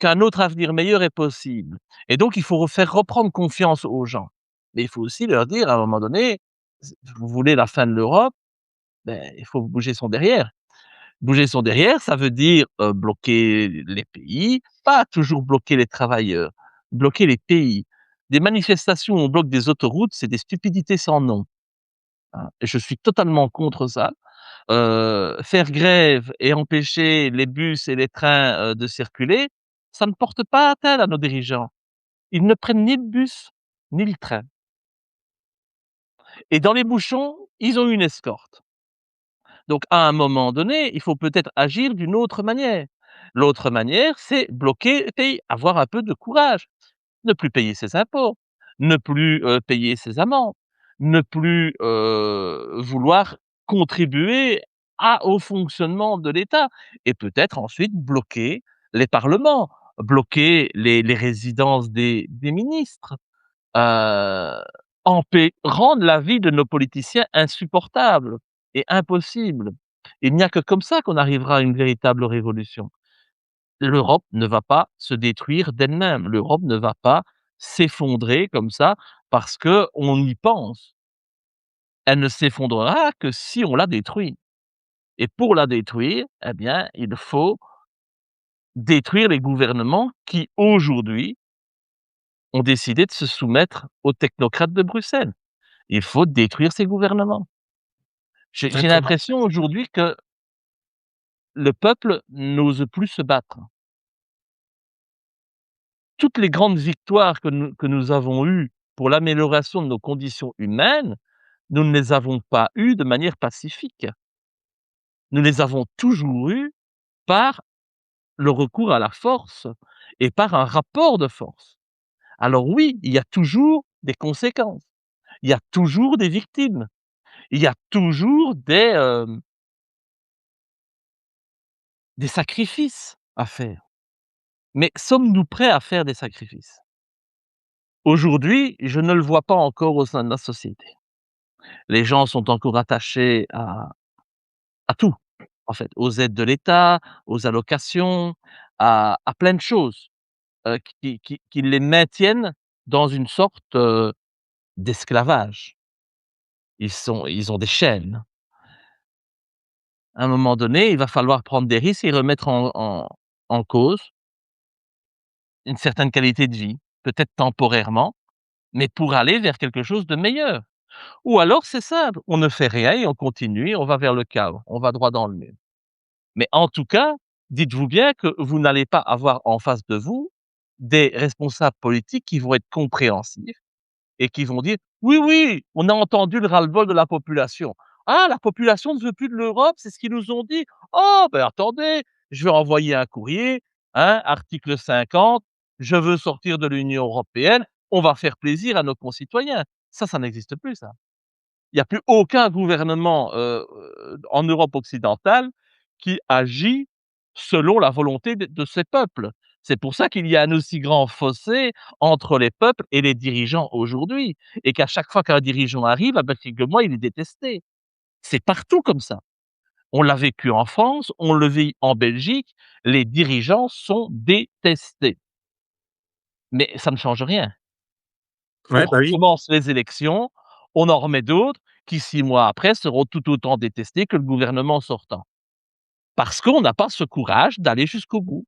qu'un autre avenir meilleur est possible. Et donc il faut faire reprendre confiance aux gens. Mais il faut aussi leur dire à un moment donné: «Vous voulez la fin de l'Europe? Ben, il faut bouger son derrière. Bouger son derrière, ça veut dire, bloquer les pays, pas toujours bloquer les travailleurs, bloquer les pays. Des manifestations où on bloque des autoroutes, c'est des stupidités sans nom, hein, et je suis totalement contre ça. Faire grève et empêcher les bus et les trains, de circuler, ça ne porte pas atteinte à nos dirigeants. Ils ne prennent ni le bus, ni le train et dans les bouchons, ils ont une escorte. Donc à un moment donné, il faut peut-être agir d'une autre manière. L'autre manière, c'est bloquer le pays, avoir un peu de courage, ne plus payer ses impôts, ne plus, payer ses amendes, ne plus, vouloir contribuer au fonctionnement de l'État et peut-être ensuite bloquer les parlements, bloquer les résidences des ministres, heu, rendre la vie de nos politiciens insupportable et impossible. Il n'y a que comme ça qu'on arrivera à une véritable révolution. L'Europe ne va pas se détruire d'elle-même. L'Europe ne va pas s'effondrer comme ça parce qu'on y pense. Elle ne s'effondrera que si on la détruit et pour la détruire, eh bien, il faut détruire les gouvernements qui, aujourd'hui, ont décidé de se soumettre aux technocrates de Bruxelles. Il faut détruire ces gouvernements. J'ai D'accord. l'impression aujourd'hui que le peuple n'ose plus se battre. Toutes les grandes victoires que nous avons eues pour l'amélioration de nos conditions humaines, nous ne les avons pas eues de manière pacifique. Nous les avons toujours eues par le recours à la force et par un rapport de force. Alors oui, il y a toujours des conséquences, il y a toujours des victimes, il y a toujours des sacrifices à faire. Mais sommes-nous prêts à faire des sacrifices? Aujourd'hui, je ne le vois pas encore au sein de la société. Les gens sont encore attachés à tout, en fait, aux aides de l'État, aux allocations, à plein de choses, qui les maintiennent dans une sorte, d'esclavage. Ils ont des chaînes. À un moment donné, il va falloir prendre des risques et remettre en cause une certaine qualité de vie, peut-être temporairement, mais pour aller vers quelque chose de meilleur. Ou alors c'est simple, on ne fait rien et on continue et on va vers le chaos, on va droit dans le mur. Mais en tout cas, dites-vous bien que vous n'allez pas avoir en face de vous des responsables politiques qui vont être compréhensifs et qui vont dire: «Oui, oui, on a entendu le ras-le-bol de la population. Ah, la population ne veut plus de l'Europe, c'est ce qu'ils nous ont dit. Oh, ben attendez, je vais envoyer un courrier, hein, article 50, je veux sortir de l'Union européenne, on va faire plaisir à nos concitoyens». Ça n'existe plus ça. Il y a plus aucun gouvernement, en Europe occidentale qui agit selon la volonté de ses peuples. C'est pour ça qu'il y a un aussi grand fossé entre les peuples et les dirigeants aujourd'hui et qu'à chaque fois qu'un dirigeant arrive, ah bah, figure-moi, il est détesté. C'est partout comme ça. On l'a vécu en France, on le vit en Belgique, les dirigeants sont détestés. Mais ça ne change rien. On Ouais, bah, oui. recommence les élections, on en remet d'autres qui 6 mois après seront tout autant détestés que le gouvernement sortant. Parce qu'on n'a pas ce courage d'aller jusqu'au bout.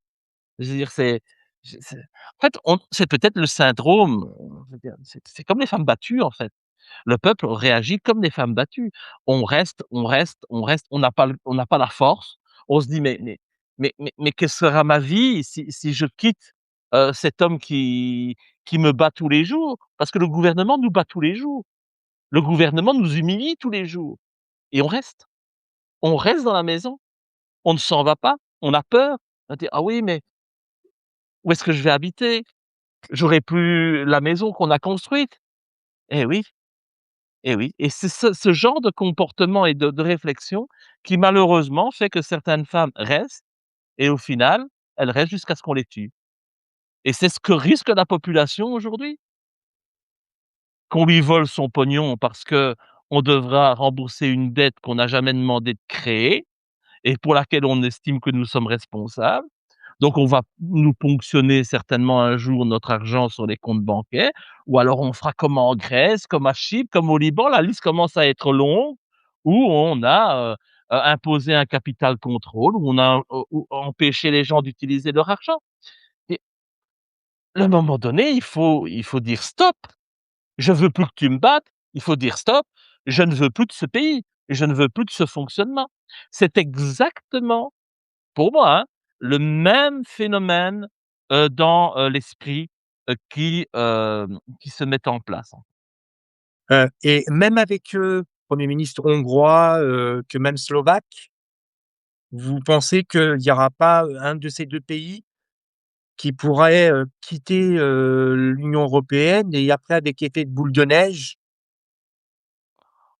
Je veux dire, c'est en fait, c'est peut-être le syndrome, je veux dire, c'est comme les femmes battues, en fait. Le peuple réagit comme des femmes battues. On reste, on n'a pas la force. On se dit: «Mais que sera ma vie si je quitte, cet homme qui me bat tous les jours?» parce que le gouvernement nous bat tous les jours. Le gouvernement nous humilie tous les jours et on reste. On reste dans la maison, on ne s'en va pas, on a peur. On dit: «Ah oui, mais où est-ce que je vais habiter? J'aurai plus la maison qu'on a construite». Eh oui, eh oui et c'est ce genre de comportement et de réflexion qui malheureusement fait que certaines femmes restent et au final, elles restent jusqu'à ce qu'on les tue et c'est ce que risque la population aujourd'hui. Qu'on lui vole son pognon parce qu'on devra rembourser une dette qu'on n'a jamais demandé de créer et pour laquelle on estime que nous sommes responsables. Donc on va nous ponctionner certainement un jour notre argent sur les comptes bancaires ou alors on fera comme en Grèce, comme à Chypre, comme au Liban, la liste commence à être longue, où on a, imposé un capital contrôle, où on a, ou empêché les gens d'utiliser leur argent et à un moment donné, il faut dire: «Stop! Je veux plus que tu me battes, il faut dire: "Stop, je ne veux plus de ce pays, je ne veux plus de ce fonctionnement"». C'est exactement, pour moi, hein, le même phénomène, dans, l'esprit, qui se met en place, hein. Et même avec, Premier ministre hongrois, que même slovaque, vous pensez qu'il y aura pas, un de ces 2 pays qui pourrait, quitter, l'Union européenne et après avec effet de boule de neige?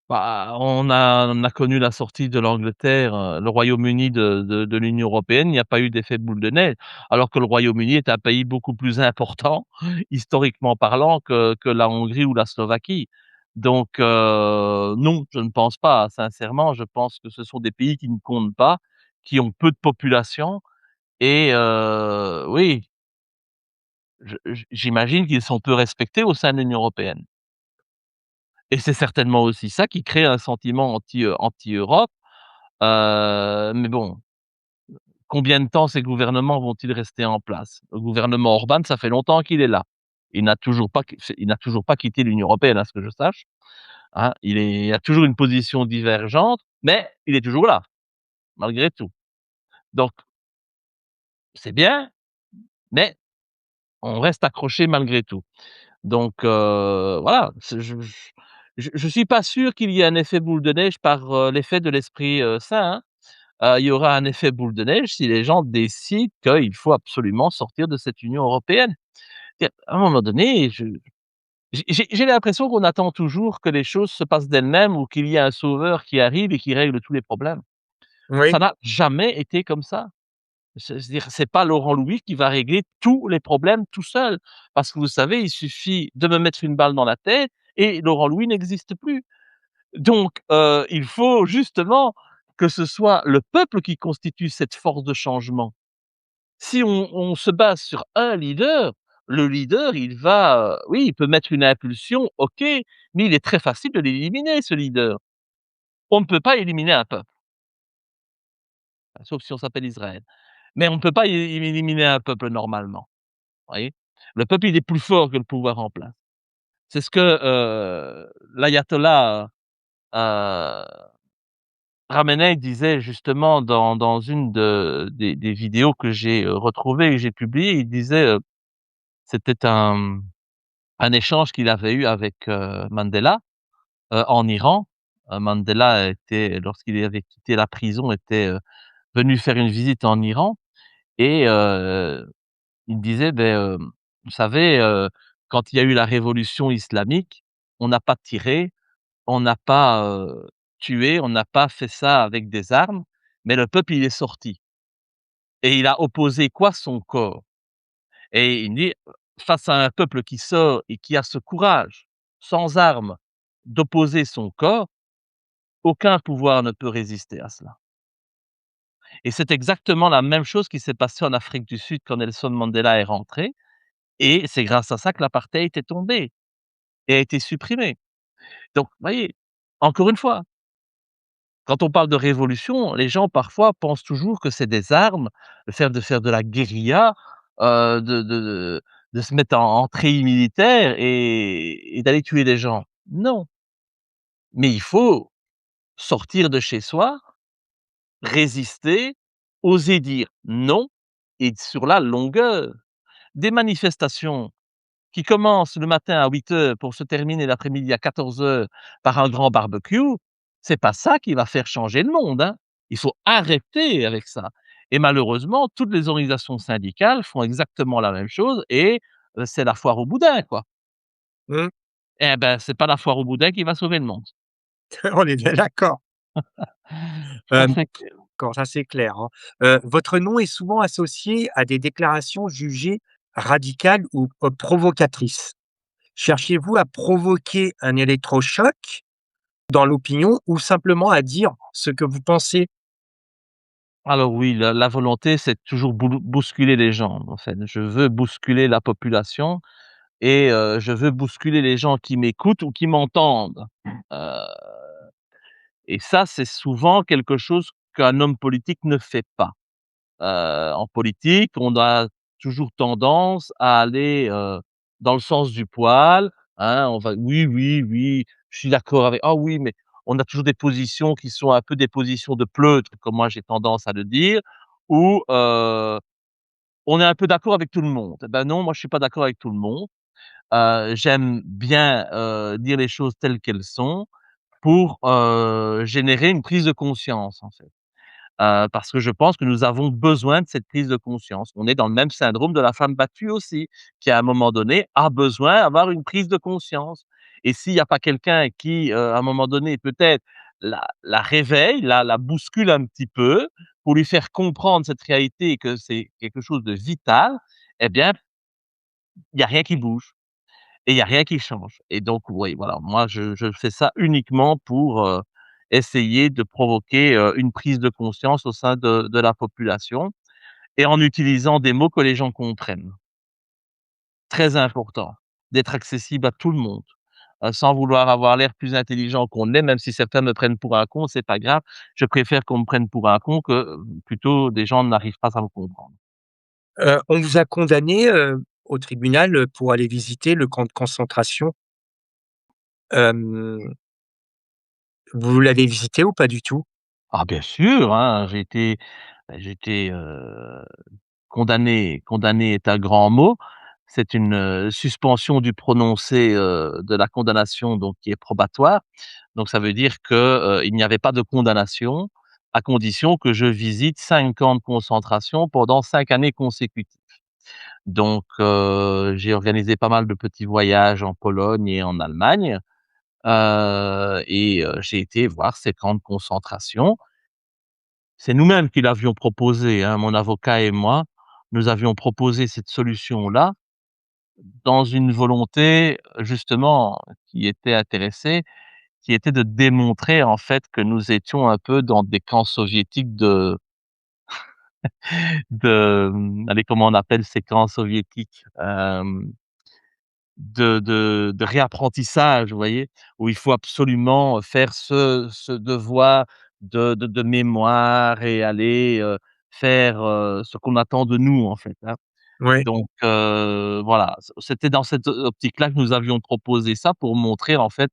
Bah, on a connu la sortie de l'Angleterre, le Royaume-Uni de l'Union européenne, il n'y a pas eu d'effet boule de neige, alors que le Royaume-Uni est un pays beaucoup plus important, historiquement parlant, que la Hongrie ou la Slovaquie. Donc non, je ne pense pas. Sincèrement, je pense que ce sont des pays qui ne comptent pas, qui ont peu de population et oui, j'imagine qu'ils sont peu respectés au sein de l'Union européenne et c'est certainement aussi ça qui crée un sentiment anti-Europe. Mais bon, combien de temps ces gouvernements vont-ils rester en place? Le gouvernement Orban, ça fait longtemps qu'il est là. Il n'a toujours pas quitté l'Union européenne à ce que je sache. hein. Il a toujours une position divergente, mais il est toujours là, malgré tout. Donc c'est bien, mais on reste accroché malgré tout. Donc voilà, c'est je suis pas sûr qu'il y ait un effet boule de neige par, l'effet de l'Esprit, Saint, hein. Il y aura un effet boule de neige si les gens décident qu'il faut absolument sortir de cette Union européenne. C'est à un moment donné, j'ai l'impression qu'on attend toujours que les choses se passent d'elles-mêmes ou qu'il y ait un sauveur qui arrive et qui règle tous les problèmes. Ça Oui, n'a jamais été comme ça. C'est-à-dire, c'est pas Laurent Louis qui va régler tous les problèmes tout seul. Parce que vous savez, il suffit de me mettre une balle dans la tête et Laurent Louis n'existe plus. Donc, il faut justement que ce soit le peuple qui constitue cette force de changement. Si on se base sur un leader, le leader, il va, oui, il peut mettre une impulsion, OK, mais il est très facile de l'éliminer, ce leader. On ne peut pas éliminer un peuple, sauf si on s'appelle Israël. Mais on ne peut pas éliminer un peuple normalement, vous voyez? Le peuple, il est plus fort que le pouvoir en place. C'est ce que, l'ayatollah, heu, Khamenei disait justement dans une des vidéos que j'ai, retrouvées et que j'ai publiées. Il disait, c'était un échange qu'il avait eu avec, Mandela, en Iran. Mandela était, lorsqu'il avait quitté la prison, était, venu faire une visite en Iran et il disait: «Beh, vous savez, quand il y a eu la révolution islamique, on n'a pas tiré, on n'a pas, tué, on n'a pas fait ça avec des armes, mais le peuple, il est sorti et il a opposé quoi? Son corps». Et il dit: «Face à un peuple qui sort et qui a ce courage, sans armes, d'opposer son corps, aucun pouvoir ne peut résister à cela». Et c'est exactement la même chose qui s'est passée en Afrique du Sud quand Nelson Mandela est rentré et c'est grâce à ça que l'apartheid est tombé et a été supprimé. Donc, vous voyez, encore une fois, quand on parle de révolution, les gens parfois pensent toujours que c'est des armes, le fait de faire de la guérilla, de se mettre en treillis militaire et d'aller tuer des gens. Non, mais il faut sortir de chez soi, résister, oser dire non et sur la longueur. Des manifestations qui commencent le matin à 8 heures pour se terminer l'après-midi à 14 heures par un grand barbecue, c'est pas ça qui va faire changer le monde, hein. Il faut arrêter avec ça et malheureusement, toutes les organisations syndicales font exactement la même chose et c'est la foire au boudin, quoi. mmh, Eh ben, c'est pas la foire au boudin qui va sauver le monde. on est bien d'accord. Ça, Hem, c'est Quand ça, c'est clair, hein. Votre nom est souvent associé à des déclarations jugées radicales ou provocatrices. Cherchez-vous à provoquer un électrochoc dans l'opinion ou simplement à dire ce que vous pensez? alors oui, la volonté, c'est toujours bousculer les gens, en fait. Je veux bousculer la population et je veux bousculer les gens qui m'écoutent ou qui m'entendent. Heu et ça, c'est souvent quelque chose qu'un homme politique ne fait pas. En politique, on a toujours tendance à aller, dans le sens du poil, hein. On va: «Oui, oui, oui, je suis d'accord avec ah oui», mais on a toujours des positions qui sont un peu des positions de pleutre, comme moi j'ai tendance à le dire, où, on est un peu d'accord avec tout le monde. Eh ben non, moi je suis pas d'accord avec tout le monde. J'aime bien, dire les choses telles qu'elles sont pour, générer une prise de conscience, en fait. Parce que je pense que nous avons besoin de cette prise de conscience. On est dans le même syndrome de la femme battue aussi, qui à un moment donné a besoin d'avoir une prise de conscience et s'il y a pas quelqu'un qui, à un moment donné peut-être la réveille, la bouscule un petit peu pour lui faire comprendre cette réalité et que c'est quelque chose de vital, eh bien, il y a rien qui bouge. Et il y a rien qui change et donc oui, voilà, moi je fais ça uniquement pour, essayer de provoquer, une prise de conscience au sein de la population et en utilisant des mots que les gens comprennent. Très important d'être accessible à tout le monde, sans vouloir avoir l'air plus intelligent qu'on l'est, même si certains me prennent pour un con, c'est pas grave. Je préfère qu'on me prenne pour un con que, plutôt des gens n'arrivent pas à me comprendre. On vous a condamné, au tribunal, pour aller visiter le camp de concentration. Hem Vous l'avez visité ou pas du tout? Ah bien sûr, hein, j'ai été, condamné est un grand mot. C'est une, suspension du prononcé, de la condamnation donc qui est probatoire. Donc ça veut dire que, il n'y avait pas de condamnation, à condition que je visite 5 camps de concentration pendant 5 années consécutives. Donc j'ai organisé pas mal de petits voyages en Pologne et en Allemagne, j'ai été voir ces camps de concentration. C'est nous-mêmes qui l'avions proposé, hein, mon avocat et moi. Nous avions proposé cette solution-là dans une volonté, justement, qui était intéressée, qui était de démontrer, en fait, que nous étions un peu dans des camps soviétiques allez, comment on appelle ces camps soviétiques? De réapprentissage, vous voyez? Où il faut absolument faire ce devoir de mémoire et aller, faire, ce qu'on attend de nous, en fait, hein. Oui, Donc voilà, c'était dans cette optique-là que nous avions proposé ça pour montrer, en fait,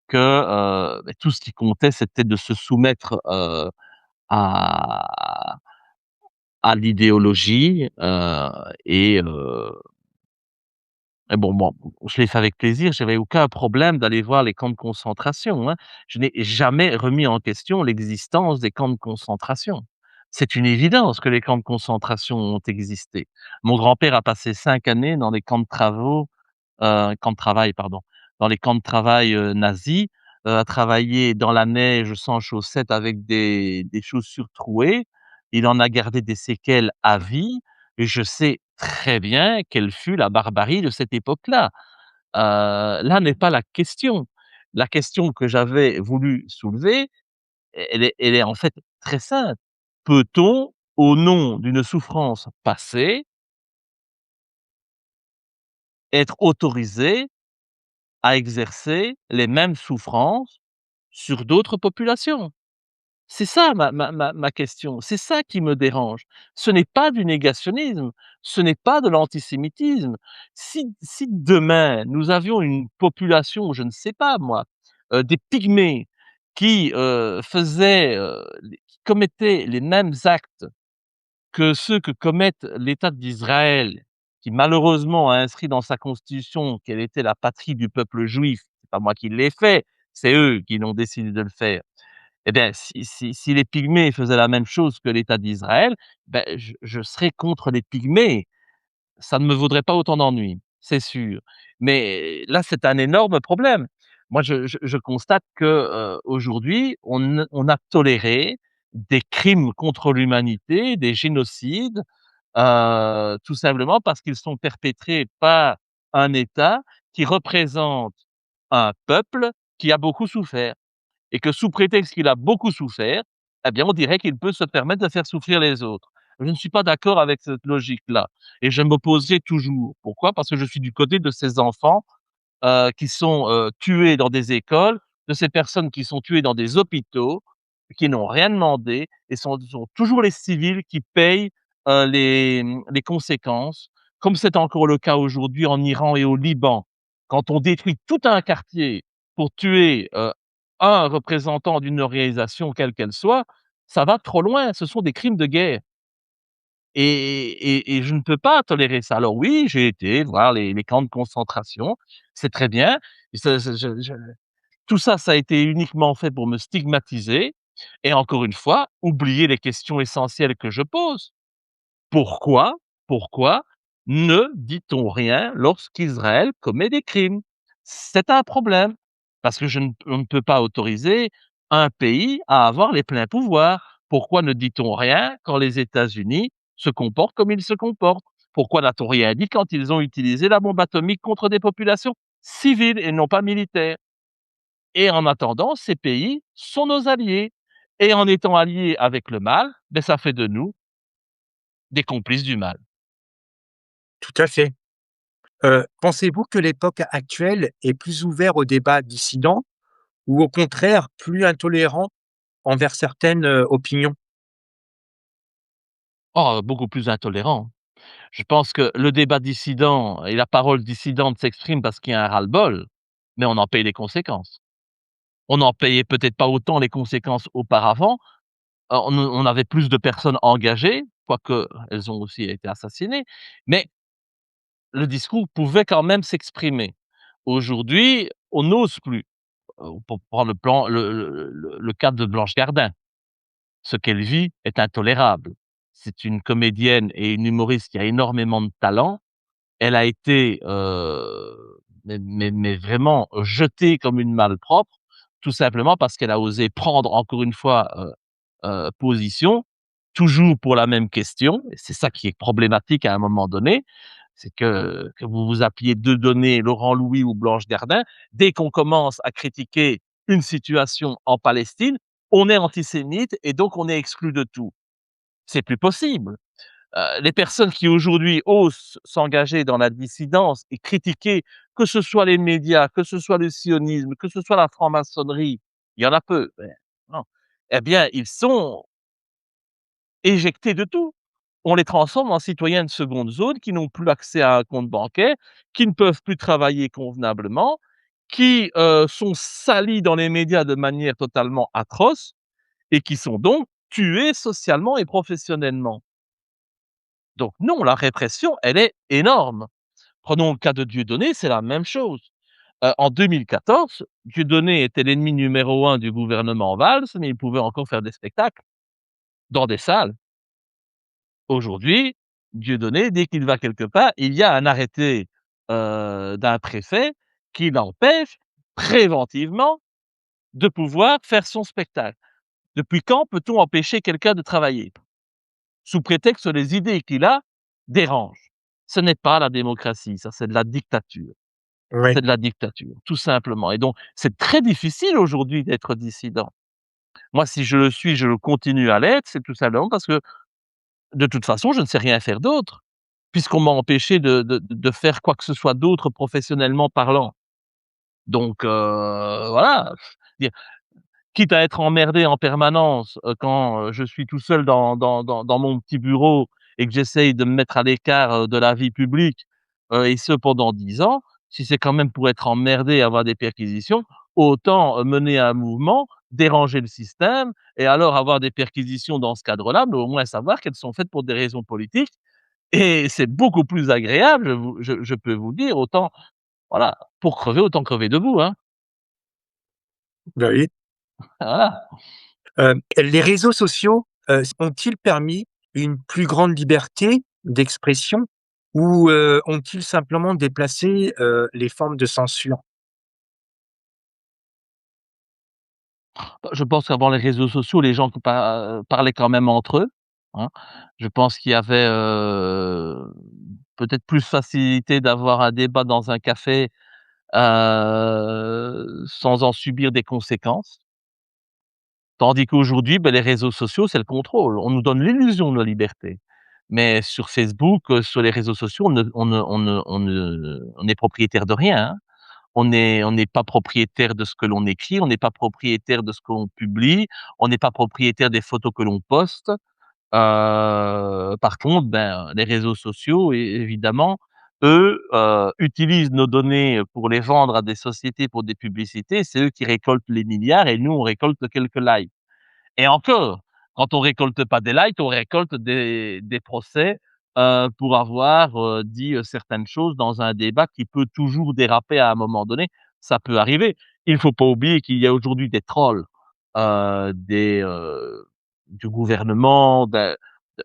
que, tout ce qui comptait, c'était de se soumettre, à à l'idéologie, et bon, je l'ai fait avec plaisir, j'avais aucun problème d'aller voir les camps de concentration, hein. Je n'ai jamais remis en question l'existence des camps de concentration. C'est une évidence que les camps de concentration ont existé. Mon grand-père a passé 5 années dans des camps de travail, pardon, dans les camps de travail, nazis, à travailler dans la neige sans chaussettes avec des chaussures trouées. Il en a gardé des séquelles à vie et je sais très bien quelle fut la barbarie de cette époque-là. Là n'est pas la question. La question que j'avais voulu soulever, elle est en fait très simple. Peut-on, au nom d'une souffrance passée, être autorisé à exercer les mêmes souffrances sur d'autres populations? C'est ça ma question, c'est ça qui me dérange. Ce n'est pas du négationnisme, ce n'est pas de l'antisémitisme. Si demain nous avions une population, je ne sais pas moi, des pygmées qui, qui commettaient les mêmes actes que ceux que commettent l'État d'Israël, qui malheureusement a inscrit dans sa constitution qu'elle était la patrie du peuple juif. C'est pas moi qui l'ai fait, c'est eux qui l'ont décidé de le faire. Eh bien, si les pygmées faisaient la même chose que l'État d'Israël, ben, je serais contre les pygmées. Ça ne me vaudrait pas autant d'ennuis, c'est sûr. Mais là, c'est un énorme problème. Moi, je constate que, aujourd'hui, on a toléré des crimes contre l'humanité, des génocides, tout simplement parce qu'ils sont perpétrés par un État qui représente un peuple qui a beaucoup souffert et que sous prétexte qu'il a beaucoup souffert, eh bien, on dirait qu'il peut se permettre de faire souffrir les autres. Je ne suis pas d'accord avec cette logique-là et je m'opposerai toujours. Pourquoi? Parce que je suis du côté de ces enfants, qui sont, tués dans des écoles, de ces personnes qui sont tuées dans des hôpitaux, qui n'ont rien demandé et sont toujours les civils qui payent, les conséquences, comme c'est encore le cas aujourd'hui en Iran et au Liban. Quand on détruit tout un quartier pour tuer, un représentant d'une organisation quelle qu'elle soit, ça va trop loin, ce sont des crimes de guerre. Et je ne peux pas tolérer ça. Alors oui, j'ai été voir les camps de concentration, c'est très bien. Et ça je tout ça, ça a été uniquement fait pour me stigmatiser et encore une fois, oublier les questions essentielles que je pose. Pourquoi pourquoi ne dit-on rien lorsqu'Israël commet des crimes? C'est un problème, parce que je ne on ne peut pas autoriser un pays à avoir les pleins pouvoirs. Pourquoi ne dit-on rien quand les États-Unis se comportent comme ils se comportent? Pourquoi n'a-t-on rien dit quand ils ont utilisé la bombe atomique contre des populations civiles et non pas militaires? Et en attendant, ces pays sont nos alliés et en étant alliés avec le mal, beh, ça fait de nous des complices du mal. tout à fait. Pensez-vous que l'époque actuelle est plus ouverte au débat dissident ou au contraire plus intolérant envers certaines, opinions? Oh, beaucoup plus intolérant. Je pense que le débat dissident et la parole dissidente s'exprime parce qu'il y a un ras-le-bol, mais on en paye les conséquences. On n'en payait peut-être pas autant les conséquences auparavant, on avait plus de personnes engagées, quoique elles ont aussi été assassinées, mais le discours pouvait quand même s'exprimer. Aujourd'hui, on n'ose plus. Pour prendre le cas de Blanche Gardin, ce qu'elle vit est intolérable. C'est une comédienne et une humoriste qui a énormément de talent. Elle a été, mais vraiment jetée comme une malpropre, tout simplement parce qu'elle a osé prendre encore une fois, position, toujours pour la même question et c'est ça qui est problématique à un moment donné, c'est que vous vous appeliez Dieudonné, Laurent Louis ou Blanche Gardin, dès qu'on commence à critiquer une situation en Palestine, on est antisémite et donc on est exclu de tout. C'est plus possible. Les personnes qui aujourd'hui osent s'engager dans la dissidence et critiquer, que ce soit les médias, que ce soit le sionisme, que ce soit la franc-maçonnerie, il y en a peu, non, eh bien, ils sont éjectés de tout. On les transforme en citoyens de seconde zone qui n'ont plus accès à un compte bancaire, qui ne peuvent plus travailler convenablement, qui, sont salis dans les médias de manière totalement atroce et qui sont donc tués socialement et professionnellement. Donc non, la répression, elle est énorme. Prenons le cas de Dieudonné, c'est la même chose. En 2014, Dieudonné était l'ennemi numéro un du gouvernement Valls, mais il pouvait encore faire des spectacles dans des salles. Aujourd'hui, Dieudonné, dès qu'il va quelque part, il y a un arrêté, d'un préfet qui l'empêche préventivement de pouvoir faire son spectacle. Depuis quand peut-on empêcher quelqu'un de travailler? Sous prétexte que les idées qu'il a dérangent. Ce n'est pas la démocratie, ça, c'est de la dictature. Oui, C'est de la dictature, tout simplement et donc c'est très difficile aujourd'hui d'être dissident. Moi, si je le suis, je le continue à l'être, c'est tout simplement parce que, de toute façon, je ne sais rien faire d'autre, puisqu'on m'a empêché de faire quoi que ce soit d'autre professionnellement parlant. Donc voilà, quitte à être emmerdé en permanence, quand, je suis tout seul dans mon petit bureau et que j'essaye de me mettre à l'écart, de la vie publique, et ce pendant 10 ans, si c'est quand même pour être emmerdé et avoir des perquisitions, autant, mener un mouvement, déranger le système et alors avoir des perquisitions dans ce cadre-là, mais au moins savoir qu'elles sont faites pour des raisons politiques et c'est beaucoup plus agréable, je peux vous dire, autant voilà, pour crever, autant crever debout, hein. bah oui. Voilà. Les réseaux sociaux, ont-ils permis une plus grande liberté d'expression ou, ont-ils simplement déplacé, les formes de censure? Je pense qu'avant les réseaux sociaux, les gens parlaient quand même entre eux, hein. Je pense qu'il y avait, peut-être plus facilité d'avoir un débat dans un café, sans en subir des conséquences. Tandis qu'aujourd'hui, les réseaux sociaux, c'est le contrôle. On nous donne l'illusion de la liberté. Mais sur Facebook, sur les réseaux sociaux, on est propriétaire de rien, hein. On n'est pas propriétaire de ce que l'on écrit, on n'est pas propriétaire de ce que l'on publie, on n'est pas propriétaire des photos que l'on poste. Par contre, les réseaux sociaux évidemment, eux, utilisent nos données pour les vendre à des sociétés pour des publicités. C'est eux qui récoltent les milliards et nous on récolte quelques likes. Et encore, quand on récolte pas des likes, on récolte des procès, pour avoir, dit, certaines choses dans un débat qui peut toujours déraper à un moment donné. Ça peut arriver. Il faut pas oublier qu'il y a aujourd'hui des trolls, du gouvernement,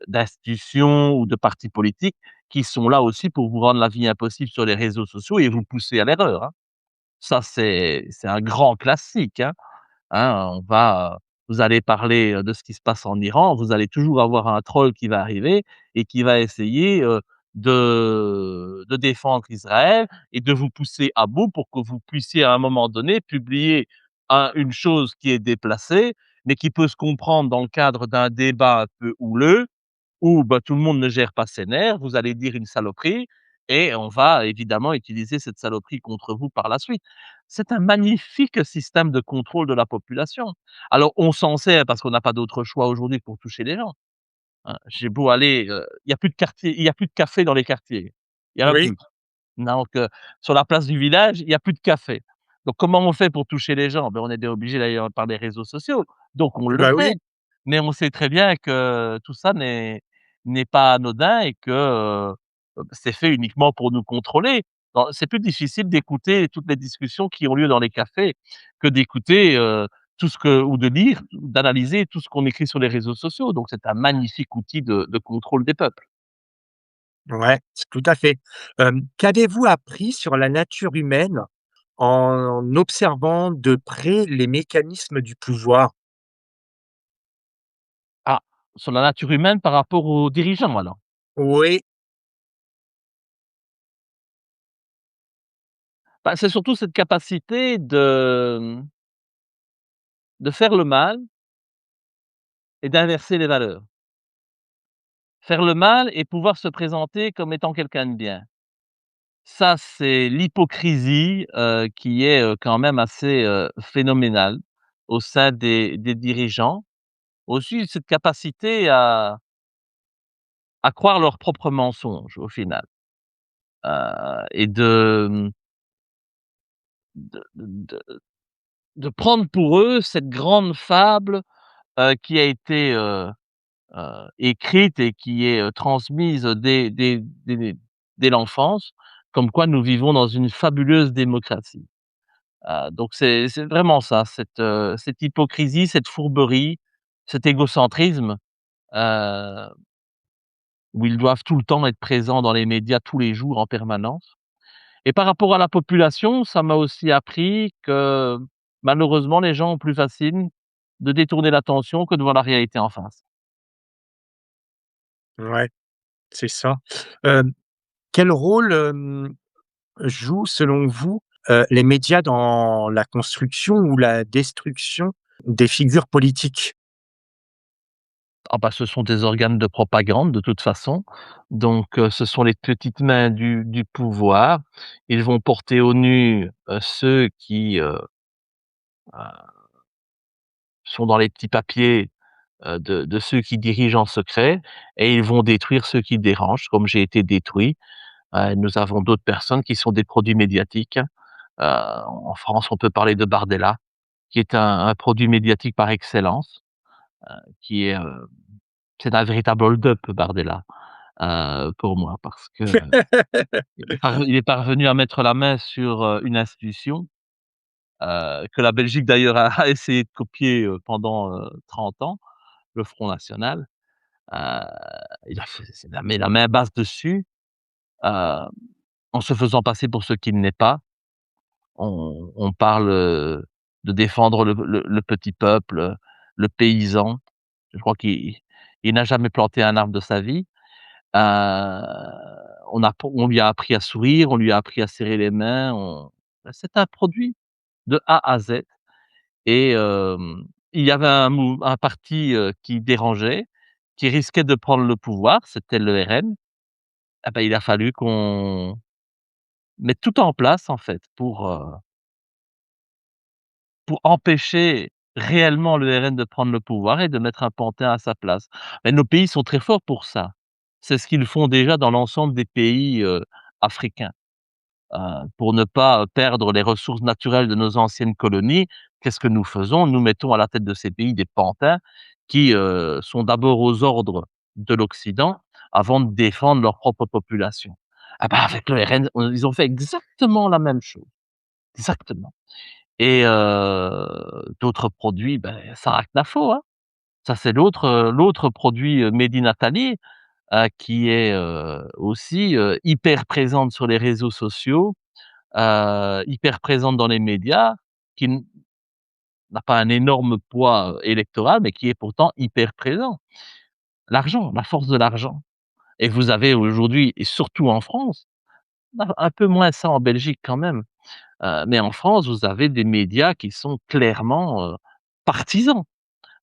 d'institutions ou de partis politiques qui sont là aussi pour vous rendre la vie impossible sur les réseaux sociaux et vous pousser à l'erreur, hein. Ça, c'est un grand classique, hein. Hein, vous allez parler, de ce qui se passe en Iran, vous allez toujours avoir un troll qui va arriver et qui va essayer, de défendre Israël et de vous pousser à bout pour que vous puissiez à un moment donné publier une chose qui est déplacée, mais qui peut se comprendre dans le cadre d'un débat un peu houleux où, tout le monde ne gère pas ses nerfs, vous allez dire une saloperie et on va évidemment utiliser cette saloperie contre vous par la suite. C'est un magnifique système de contrôle de la population. Alors on s'en sert parce qu'on n'a pas d'autre choix aujourd'hui pour toucher les gens, hein. J'ai beau aller, il y a plus de quartier, il y a plus de café dans les quartiers. Il y en a Oui, plus. Donc sur la place du village, il y a plus de café. Donc comment on fait pour toucher les gens? Ben, on est bien obligé d'aller par les réseaux sociaux, donc on le Bah fait. oui, Mais on sait très bien que tout ça n'est pas anodin et que, c'est fait uniquement pour nous contrôler. Dans c'est plus difficile d'écouter toutes les discussions qui ont lieu dans les cafés que d'écouter, tout ce que ou de lire, d'analyser tout ce qu'on écrit sur les réseaux sociaux. Donc c'est un magnifique outil de contrôle des peuples. ouais, c'est tout à fait. Qu'avez-vous appris sur la nature humaine en observant de près les mécanismes du pouvoir? Ah, sur la nature humaine par rapport aux dirigeants alors? Oui, Bah, c'est surtout cette capacité de faire le mal et d'inverser les valeurs. Faire le mal et pouvoir se présenter comme étant quelqu'un de bien. Ça, c'est l'hypocrisie, qui est, quand même assez, phénoménale au sein des dirigeants. Aussi cette capacité à croire leurs propres mensonges au final, et de de prendre pour eux cette grande fable, qui a été, écrite et qui est, transmise dès l'enfance, comme quoi nous vivons dans une fabuleuse démocratie. Donc c'est vraiment ça, cette hypocrisie, cette fourberie, cet égocentrisme, heu, où ils doivent tout le temps être présents dans les médias tous les jours en permanence. Et par rapport à la population, ça m'a aussi appris que malheureusement les gens ont plus facile de détourner l'attention que de voir la réalité en face. ouais, c'est ça. Hem, Quel rôle, jouent selon vous, les médias dans la construction ou la destruction des figures politiques? Ah bah, ce sont des organes de propagande de toute façon, donc ce sont les petites mains du pouvoir. Ils vont porter au nu, ceux qui, sont dans les petits papiers, de ceux qui dirigent en secret et ils vont détruire ceux qui dérangent, comme j'ai été détruit. Nous avons d'autres personnes qui sont des produits médiatiques. En France, on peut parler de Bardella, qui est un produit médiatique par excellence, qui est, c'est un véritable hold-up Bardella, pour moi parce que il est parvenu à mettre la main sur, une institution, que la Belgique d'ailleurs a essayé de copier, pendant, 30 ans, le Front national. Heu, il a fait c'est la main basse dessus, heu, en se faisant passer pour ce qu'il n'est pas. On parle, de défendre le petit peuple, le paysan. Je crois qu'il n'a jamais planté un arbre de sa vie. Heu, on lui a appris à sourire, on lui a appris à serrer les mains, c'est un produit de A à Z et il y avait un parti, qui dérangeait, qui risquait de prendre le pouvoir, c'était le RN. Ah bah, il a fallu qu'on mette tout en place en fait pour empêcher réellement le RN de prendre le pouvoir et de mettre un pantin à sa place. Mais nos pays sont très forts pour ça. C'est ce qu'ils font déjà dans l'ensemble des pays, africains. Pour ne pas perdre les ressources naturelles de nos anciennes colonies, qu'est-ce que nous faisons? Nous mettons à la tête de ces pays des pantins qui, sont d'abord aux ordres de l'Occident avant de défendre leur propre population. Ah bah, avec le RN, ils ont fait exactement la même chose, exactement et d'autres produits, ben, Saracnafo, hein. Ça, c'est l'autre produit, made in Italy, qui est, aussi, hyper présente sur les réseaux sociaux, hyper présente dans les médias, qui n'a pas un énorme poids, électoral, mais qui est pourtant hyper présent. L'argent, la force de l'argent et vous avez aujourd'hui et surtout en France, un peu moins ça en Belgique quand même, mais en France, vous avez des médias qui sont clairement, partisans,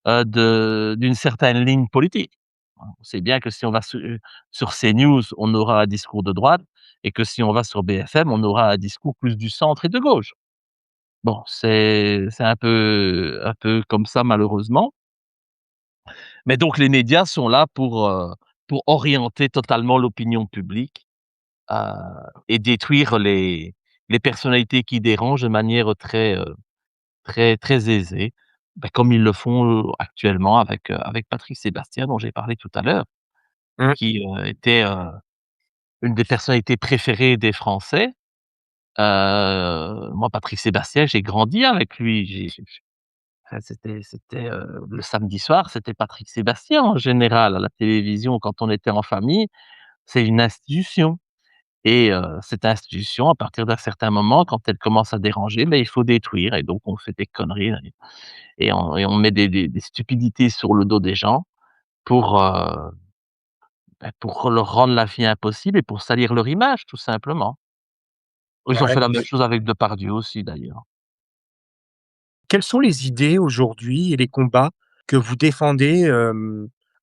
d'une certaine ligne politique. On sait bien que si on va sur CNews, on aura un discours de droite et que si on va sur BFM, on aura un discours plus du centre et de gauche. Bon, c'est un peu comme ça malheureusement, mais donc les médias sont là pour orienter totalement l'opinion publique, heu et détruire les personnalités qui dérangent de manière très aisée, bah, comme ils le font, actuellement avec Patrick Sébastien dont j'ai parlé tout à l'heure, Mmh, qui, était, une des personnalités préférées des Français. Moi Patrick Sébastien, j'ai grandi avec lui, j'ai enfin le samedi soir, c'était Patrick Sébastien en général à la télévision quand on était en famille. C'est une institution et cette institution, à partir d'un certain moment, quand elle commence à déranger, beh, il faut détruire et donc on fait des conneries et on met des stupidités sur le dos des gens pour, pour leur rendre la vie impossible et pour salir leur image, tout simplement. Ils ont ouais. fait la même chose avec Depardieu aussi d'ailleurs. Quelles sont les idées aujourd'hui et les combats que vous défendez,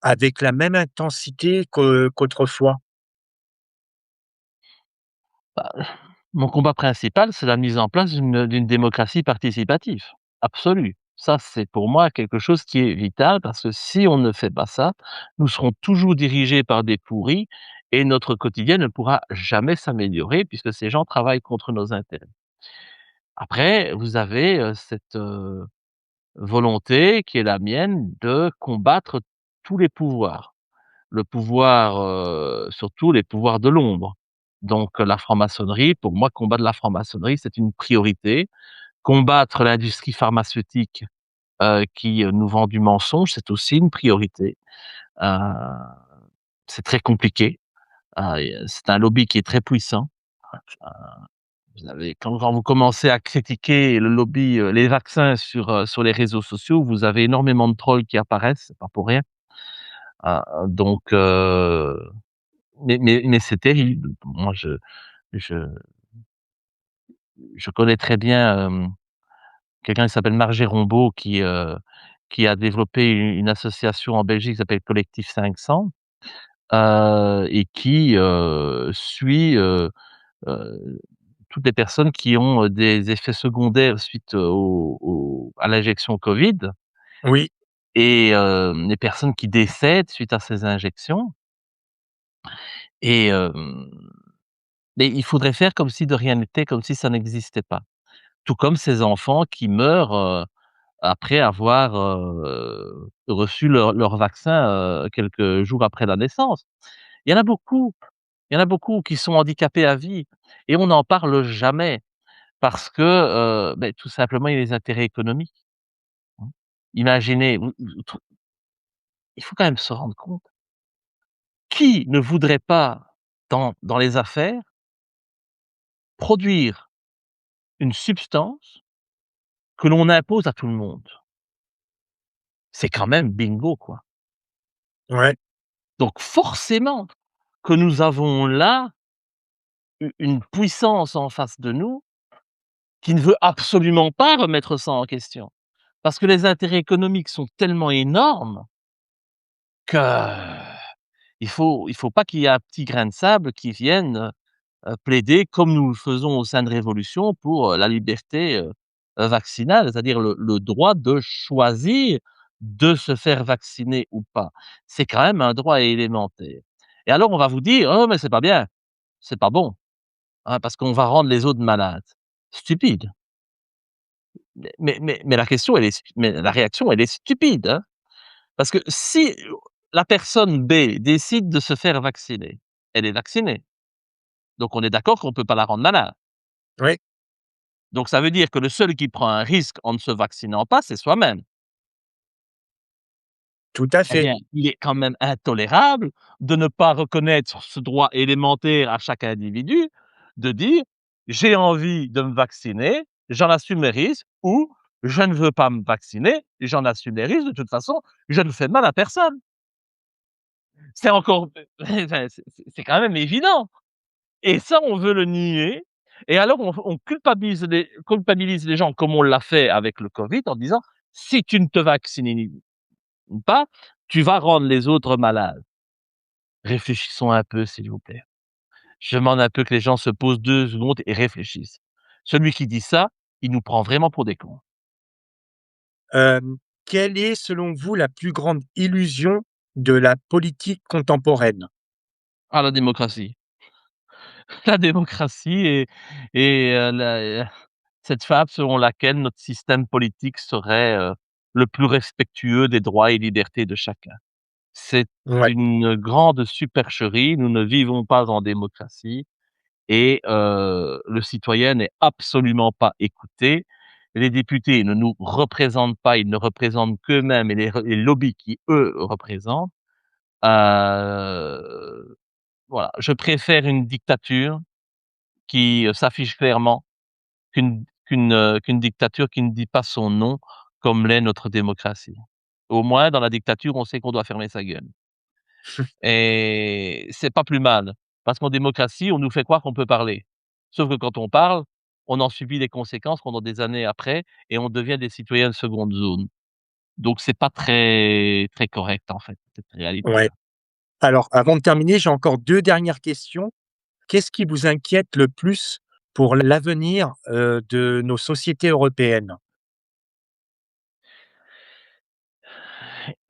avec la même intensité qu'autrefois? Bah, mon combat principal, c'est la mise en place d'une démocratie participative, absolue. Ça, c'est pour moi quelque chose qui est vital parce que si on ne fait pas ça, nous serons toujours dirigés par des pourris et notre quotidien ne pourra jamais s'améliorer puisque ces gens travaillent contre nos intérêts. Après, vous avez, cette, volonté qui est la mienne de combattre tous les pouvoirs. Le pouvoir, surtout les pouvoirs de l'ombre. Donc la franc-maçonnerie, pour moi, combattre la franc-maçonnerie, c'est une priorité. Combattre l'industrie pharmaceutique, qui, nous vend du mensonge, c'est aussi une priorité. Heu, c'est très compliqué. C'est un lobby qui est très puissant. Vous avez quand vous commencez à critiquer le lobby, les vaccins sur les réseaux sociaux, vous avez énormément de trolls qui apparaissent, c'est pas pour rien. Donc mais c'est terrible. Moi, je je connais très bien, quelqu'un qui s'appelle Marc Gérondeau qui a développé une association en Belgique qui s'appelle Collectif 500, et qui, suit, heu, toutes les personnes qui ont, des effets secondaires suite au à l'injection Covid Oui, et les personnes qui décèdent suite à ces injections et mais il faudrait faire comme si de rien n'était, comme si ça n'existait pas. Tout comme ces enfants qui meurent, après avoir, reçu leur vaccin, quelques jours après la naissance. Il y en a beaucoup, il y en a beaucoup qui sont handicapés à vie et on n'en parle jamais parce que, beh, tout simplement, il y a les intérêts économiques, hein. Imaginez, vous trou il faut quand même se rendre compte, qui ne voudrait pas dans les affaires produire une substance que l'on impose à tout le monde? C'est quand même bingo, quoi. ouais, Donc forcément que nous avons là une puissance en face de nous qui ne veut absolument pas remettre ça en question. Parce que les intérêts économiques sont tellement énormes qu'il faut pas qu'il y ait un petit grain de sable qui vienne, plaider comme nous le faisons au sein de Révolution pour, la liberté, vaccinale, c'est-à-dire le droit de choisir de se faire vacciner ou pas. C'est quand même un droit élémentaire et alors on va vous dire: «Oh mais c'est pas bien, c'est pas bon, hein, parce qu'on va rendre les autres malades». Stupide. Mais la question elle est stu mais la réaction elle est stupide, hein, parce que si la personne B décide de se faire vacciner, elle est vaccinée, donc on est d'accord qu'on ne peut pas la rendre malade. oui, Donc ça veut dire que le seul qui prend un risque en ne se vaccinant pas, c'est soi-même. tout à Eh fait. bien, il est quand même intolérable de ne pas reconnaître ce droit élémentaire à chaque individu, de dire: «J'ai envie de me vacciner, j'en assume les risques» ou «Je ne veux pas me vacciner, j'en assume les risques, de toute façon, je ne fais de mal à personne». C'est encore enfin, c'est quand même évident et ça, on veut le nier et alors on culpabilise les gens comme on l'a fait avec le covid en disant: «Si tu ne te vaccines pas, tu vas rendre les autres malades». Réfléchissons un peu s'il vous plaît. Je demande un peu que les gens se posent 2 secondes et réfléchissent. Celui qui dit ça, il nous prend vraiment pour des cons. Quelle est selon vous la plus grande illusion de la politique contemporaine? Ah la démocratie. la démocratie la cette fable selon laquelle notre système politique serait, le plus respectueux des droits et libertés de chacun. C'est Ouais, une grande supercherie, nous ne vivons pas en démocratie et le citoyen n'est absolument pas écouté. Les députés ne nous représentent pas, ils ne représentent qu'eux-mêmes et les lobbies qui, eux, représentent. Heu, voilà, je préfère une dictature qui, s'affiche clairement qu'une dictature qui ne dit pas son nom, comme l'est notre démocratie. Au moins, dans la dictature, on sait qu'on doit fermer sa gueule et c'est pas plus mal, parce qu'en démocratie, on nous fait croire qu'on peut parler. Sauf que quand on parle, on en subit les conséquences pendant des années après et on devient des citoyens de seconde zone. Donc c'est pas très correct, en fait, cette ouais. réalité-là. Alors, avant de terminer, j'ai encore 2 dernières questions. Qu'est-ce qui vous inquiète le plus pour l'avenir, de nos sociétés européennes?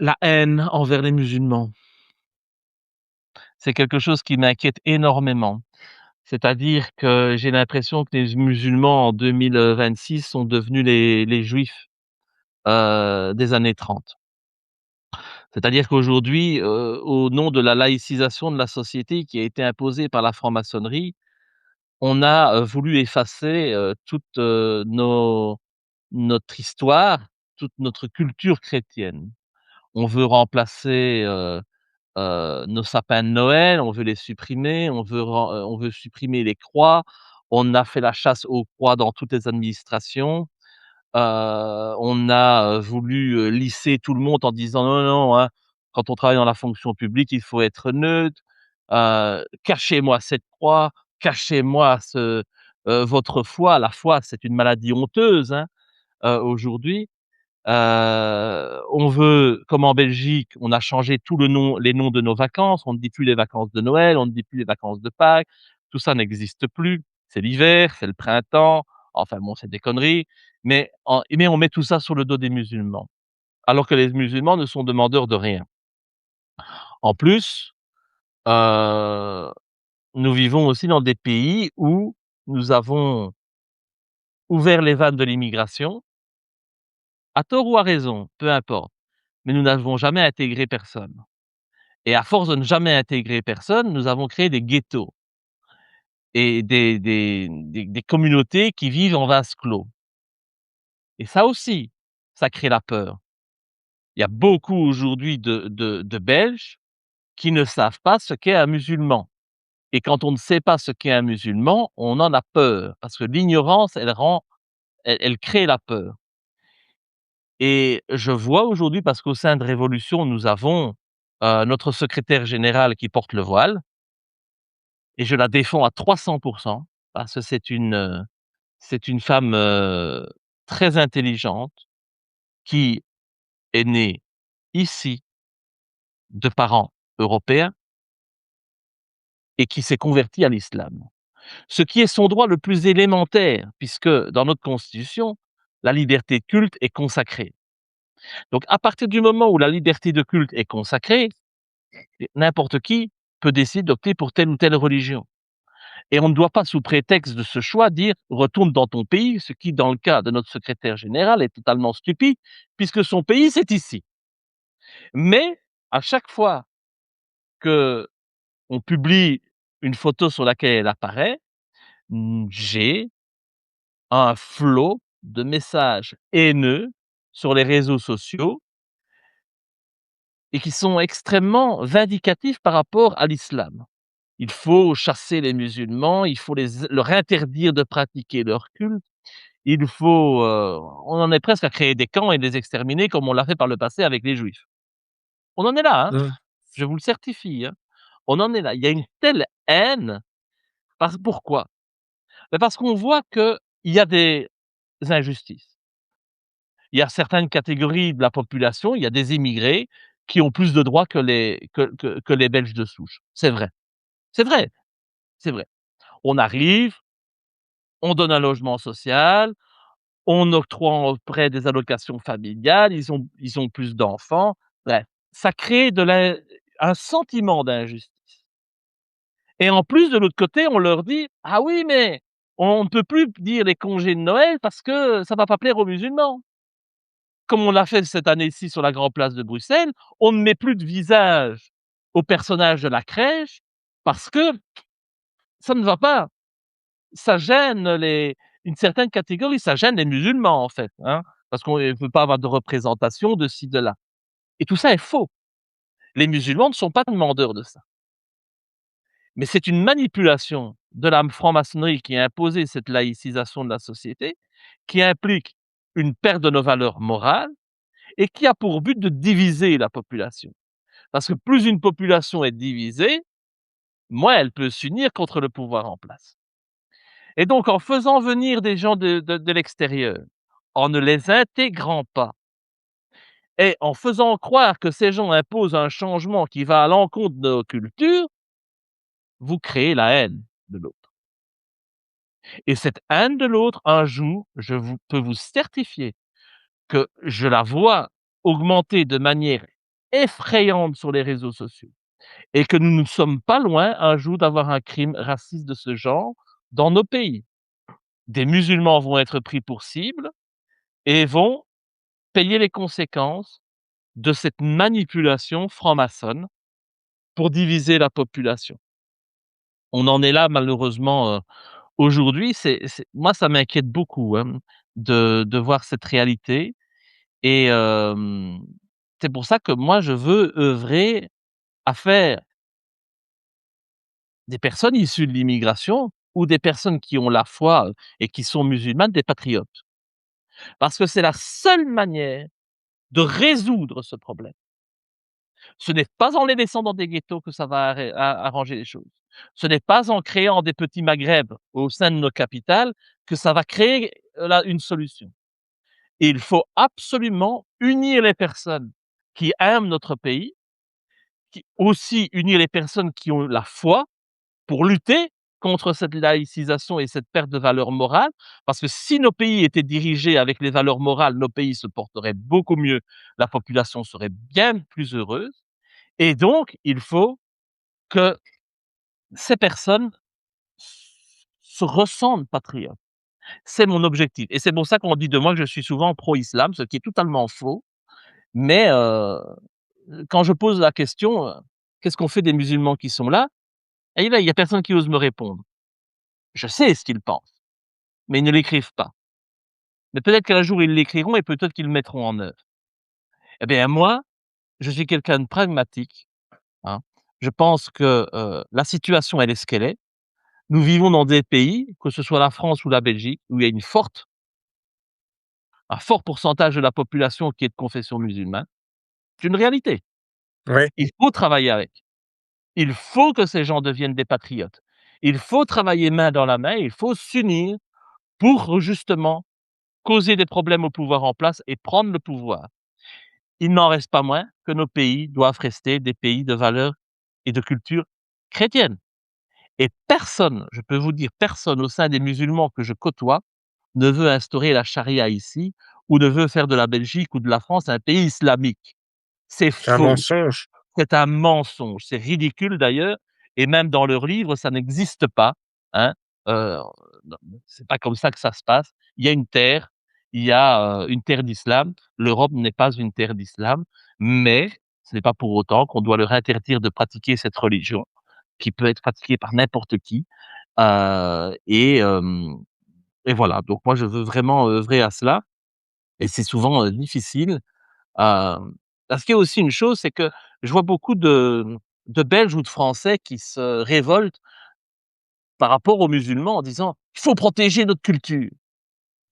La haine envers les musulmans, c'est quelque chose qui m'inquiète énormément. C'est-à-dire que j'ai l'impression que les musulmans en 2026 sont devenus les juifs, des années 30. C'est-à-dire qu'aujourd'hui, au nom de la laïcisation de la société qui a été imposée par la franc-maçonnerie, on a, voulu effacer, toute, notre histoire, toute notre culture chrétienne. On veut remplacer, nos sapins de Noël, on veut les supprimer, on veut supprimer les croix. On a fait la chasse aux croix dans toutes les administrations. On a, voulu, lisser tout le monde en disant: «Non, non, hein, quand on travaille dans la fonction publique, il faut être neutre. Cachez-moi cette croix, cachez-moi votre foi». La foi, c'est une maladie honteuse, hein, aujourd'hui. On veut comme en Belgique, on a changé tout le nom les noms de nos vacances. On ne dit plus les vacances de Noël, on ne dit plus les vacances de Pâques. Tout ça n'existe plus. C'est l'hiver, c'est le printemps. Enfin bon, c'est des conneries, mais on met tout ça sur le dos des musulmans, alors que les musulmans ne sont demandeurs de rien. En plus, heu, nous vivons aussi dans des pays où nous avons ouvert les vannes de l'immigration, à tort ou à raison, peu importe, mais nous n'avons jamais intégré personne. Et à force de ne jamais intégrer personne, nous avons créé des ghettos et des communautés qui vivent en vase clos et ça aussi, ça crée la peur. Il y a beaucoup aujourd'hui de Belges qui ne savent pas ce qu'est un musulman et quand on ne sait pas ce qu'est un musulman, on en a peur parce que l'ignorance, elle crée la peur et je vois aujourd'hui parce qu'au sein de Révolution, nous avons, notre secrétaire général qui porte le voile. Et je la défends à 300 parce que c'est une femme, très intelligente qui est née ici de parents européens et qui s'est convertie à l'islam. Ce qui est son droit le plus élémentaire puisque dans notre constitution, la liberté de culte est consacrée. Donc à partir du moment où la liberté de culte est consacrée, n'importe qui peut décider d'opter pour telle ou telle religion. Et on ne doit pas, sous prétexte de ce choix, dire: «Retourne dans ton pays», ce qui, dans le cas de notre secrétaire général, est totalement stupide, puisque son pays, c'est ici. Mais à chaque fois qu'on publie une photo sur laquelle elle apparaît, j'ai un flot de messages haineux sur les réseaux sociaux et qui sont extrêmement vindicatifs par rapport à l'islam. Il faut chasser les musulmans, il faut leur interdire de pratiquer leur culte. Il faut, on en est presque à créer des camps et les exterminer comme on l'a fait par le passé avec les juifs. On en est là, hein, Mmh, je vous le certifie, hein. On en est là. Il y a une telle haine pourquoi? Parce qu'on voit qu'il y a des injustices. Il y a certaines catégories de la population, il y a des immigrés qui ont plus de droits que les Belges de souche. C'est vrai, c'est vrai, c'est vrai. On arrive, on donne un logement social, on octroie auprès des allocations familiales, ils ont plus d'enfants, bref, ça crée un sentiment d'injustice et en plus, de l'autre côté, on leur dit: «Ah oui, mais on ne peut plus dire les congés de Noël parce que ça va pas plaire aux musulmans». Comme on l'a fait cette année-ci sur la grande place de Bruxelles, on ne met plus de visage aux personnages de la crèche parce que ça ne va pas. Ça gêne les une certaine catégorie, ça gêne les musulmans, en fait, hein, parce qu'on ne veut pas avoir de représentation de ci, de là, et tout ça est faux. Les musulmans ne sont pas demandeurs de ça. Mais c'est une manipulation de la franc-maçonnerie qui a imposé cette laïcisation de la société, qui implique une perte de nos valeurs morales et qui a pour but de diviser la population. Parce que plus une population est divisée, moins elle peut s'unir contre le pouvoir en place. Et donc en faisant venir des gens de l'extérieur, en ne les intégrant pas et en faisant croire que ces gens imposent un changement qui va à l'encontre de nos cultures, vous créez la haine de l'autre. Et cette haine de l'autre, un jour, peux vous certifier que je la vois augmenter de manière effrayante sur les réseaux sociaux et que nous ne sommes pas loin un jour d'avoir un crime raciste de ce genre dans nos pays. Des musulmans vont être pris pour cible et vont payer les conséquences de cette manipulation franc-maçonne pour diviser la population. On en est là malheureusement, aujourd'hui. C'est moi, ça m'inquiète beaucoup, hein, de voir cette réalité, et c'est pour ça que moi je veux œuvrer à faire des personnes issues de l'immigration ou des personnes qui ont la foi, et qui sont musulmanes, des patriotes. Parce que c'est la seule manière de résoudre ce problème. Ce n'est pas en les laissant dans des ghettos que ça va arranger les choses. Ce n'est pas en créant des petits Maghreb au sein de nos capitales que ça va créer, là, une solution. Il faut absolument unir les personnes qui aiment notre pays, qui aussi unir les personnes qui ont la foi pour lutter contre cette laïcisation et cette perte de valeurs morales. Parce que si nos pays étaient dirigés avec les valeurs morales, nos pays se porteraient beaucoup mieux, la population serait bien plus heureuse, et donc il faut que ces personnes se ressentent patriotes. C'est mon objectif, et c'est pour ça qu'on dit de moi que je suis souvent pro-islam, ce qui est totalement faux. Mais quand je pose la question, «Qu'est-ce qu'on fait des musulmans qui sont là?» et là, il y a personne qui ose me répondre. Je sais ce qu'ils pensent, mais ils ne l'écrivent pas. Mais peut-être qu'un jour ils l'écriront et peut-être qu'ils le mettront en œuvre. Eh bien moi, je suis quelqu'un de pragmatique, hein. Je pense que, la situation elle est ce qu'elle est. Nous vivons dans des pays, que ce soit la France ou la Belgique, où il y a un fort pourcentage de la population qui est de confession musulmane. C'est une réalité. Ouais, Il faut travailler avec. Il faut que ces gens deviennent des patriotes. Il faut travailler main dans la main, il faut s'unir pour justement causer des problèmes au pouvoir en place et prendre le pouvoir. Il n'en reste pas moins que nos pays doivent rester des pays de valeurs et de culture chrétienne. Et personne, je peux vous dire personne au sein des musulmans que je côtoie ne veut instaurer la charia ici, ou ne veut faire de la Belgique ou de la France un pays islamique. C'est c'est un faux, mensonge. c'est un mensonge, c'est ridicule d'ailleurs, et même dans leurs livres, ça n'existe pas, hein. Heu, non, c'est pas comme ça que ça se passe. Il y a une terre, il y a, une terre d'islam. L'Europe n'est pas une terre d'islam, mais ce n'est pas pour autant qu'on doit leur interdire de pratiquer cette religion, qui peut être pratiquée par n'importe qui, heu et hem et voilà. Donc moi, je veux vraiment œuvrer à cela, et c'est souvent, difficile. Hem, Parce qu'il y a aussi une chose, c'est que je vois beaucoup de Belges ou de Français qui se révoltent par rapport aux musulmans en disant: «Il faut protéger notre culture».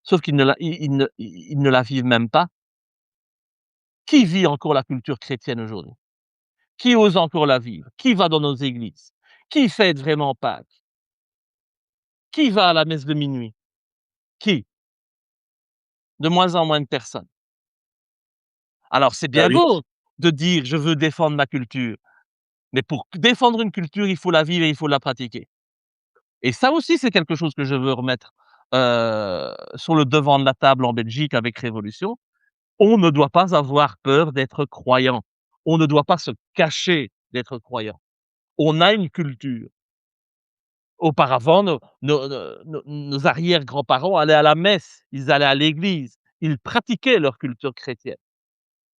Sauf qu'ils ne la ils ne la vivent même pas. Qui vit encore la culture chrétienne aujourd'hui? Qui ose encore la vivre? Qui va dans nos églises? Qui fête vraiment Pâques? Qui va à la messe de minuit? Qui? De moins en moins de personnes. Alors c'est Bah bien oui, beau de dire: «Je veux défendre ma culture», mais pour défendre une culture, il faut la vivre et il faut la pratiquer. Et ça aussi, c'est quelque chose que je veux remettre, sur le devant de la table en Belgique avec Révolution. On ne doit pas avoir peur d'être croyant. On ne doit pas se cacher d'être croyant. On a une culture. Auparavant, nos arrière-grands-parents allaient à la messe, ils allaient à l'église, ils pratiquaient leur culture chrétienne.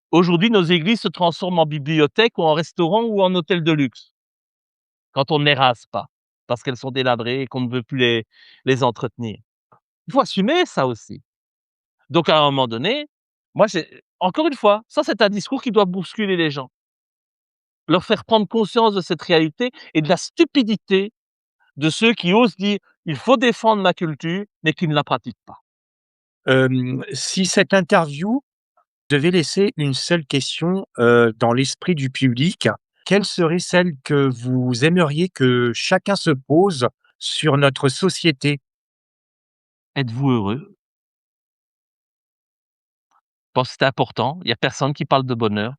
Aujourd'hui, nos églises se transforment en bibliothèque ou en restaurant ou en hôtel de luxe, quand on ne les rase pas, parce qu'elles sont délabrées et qu'on ne veut plus les entretenir. Il faut assumer ça aussi. Donc à un moment donné, moi j'ai encore une fois, ça c'est un discours qui doit bousculer les gens. Leur faire prendre conscience de cette réalité et de la stupidité de ceux qui osent dire: «Il faut défendre ma culture», mais qui ne la pratiquent pas. Si cette interview devait laisser une seule question, dans l'esprit du public, quelle serait celle que vous aimeriez que chacun se pose sur notre société? Êtes-vous heureux? Je pense que c'est important. Il y a personne qui parle de bonheur.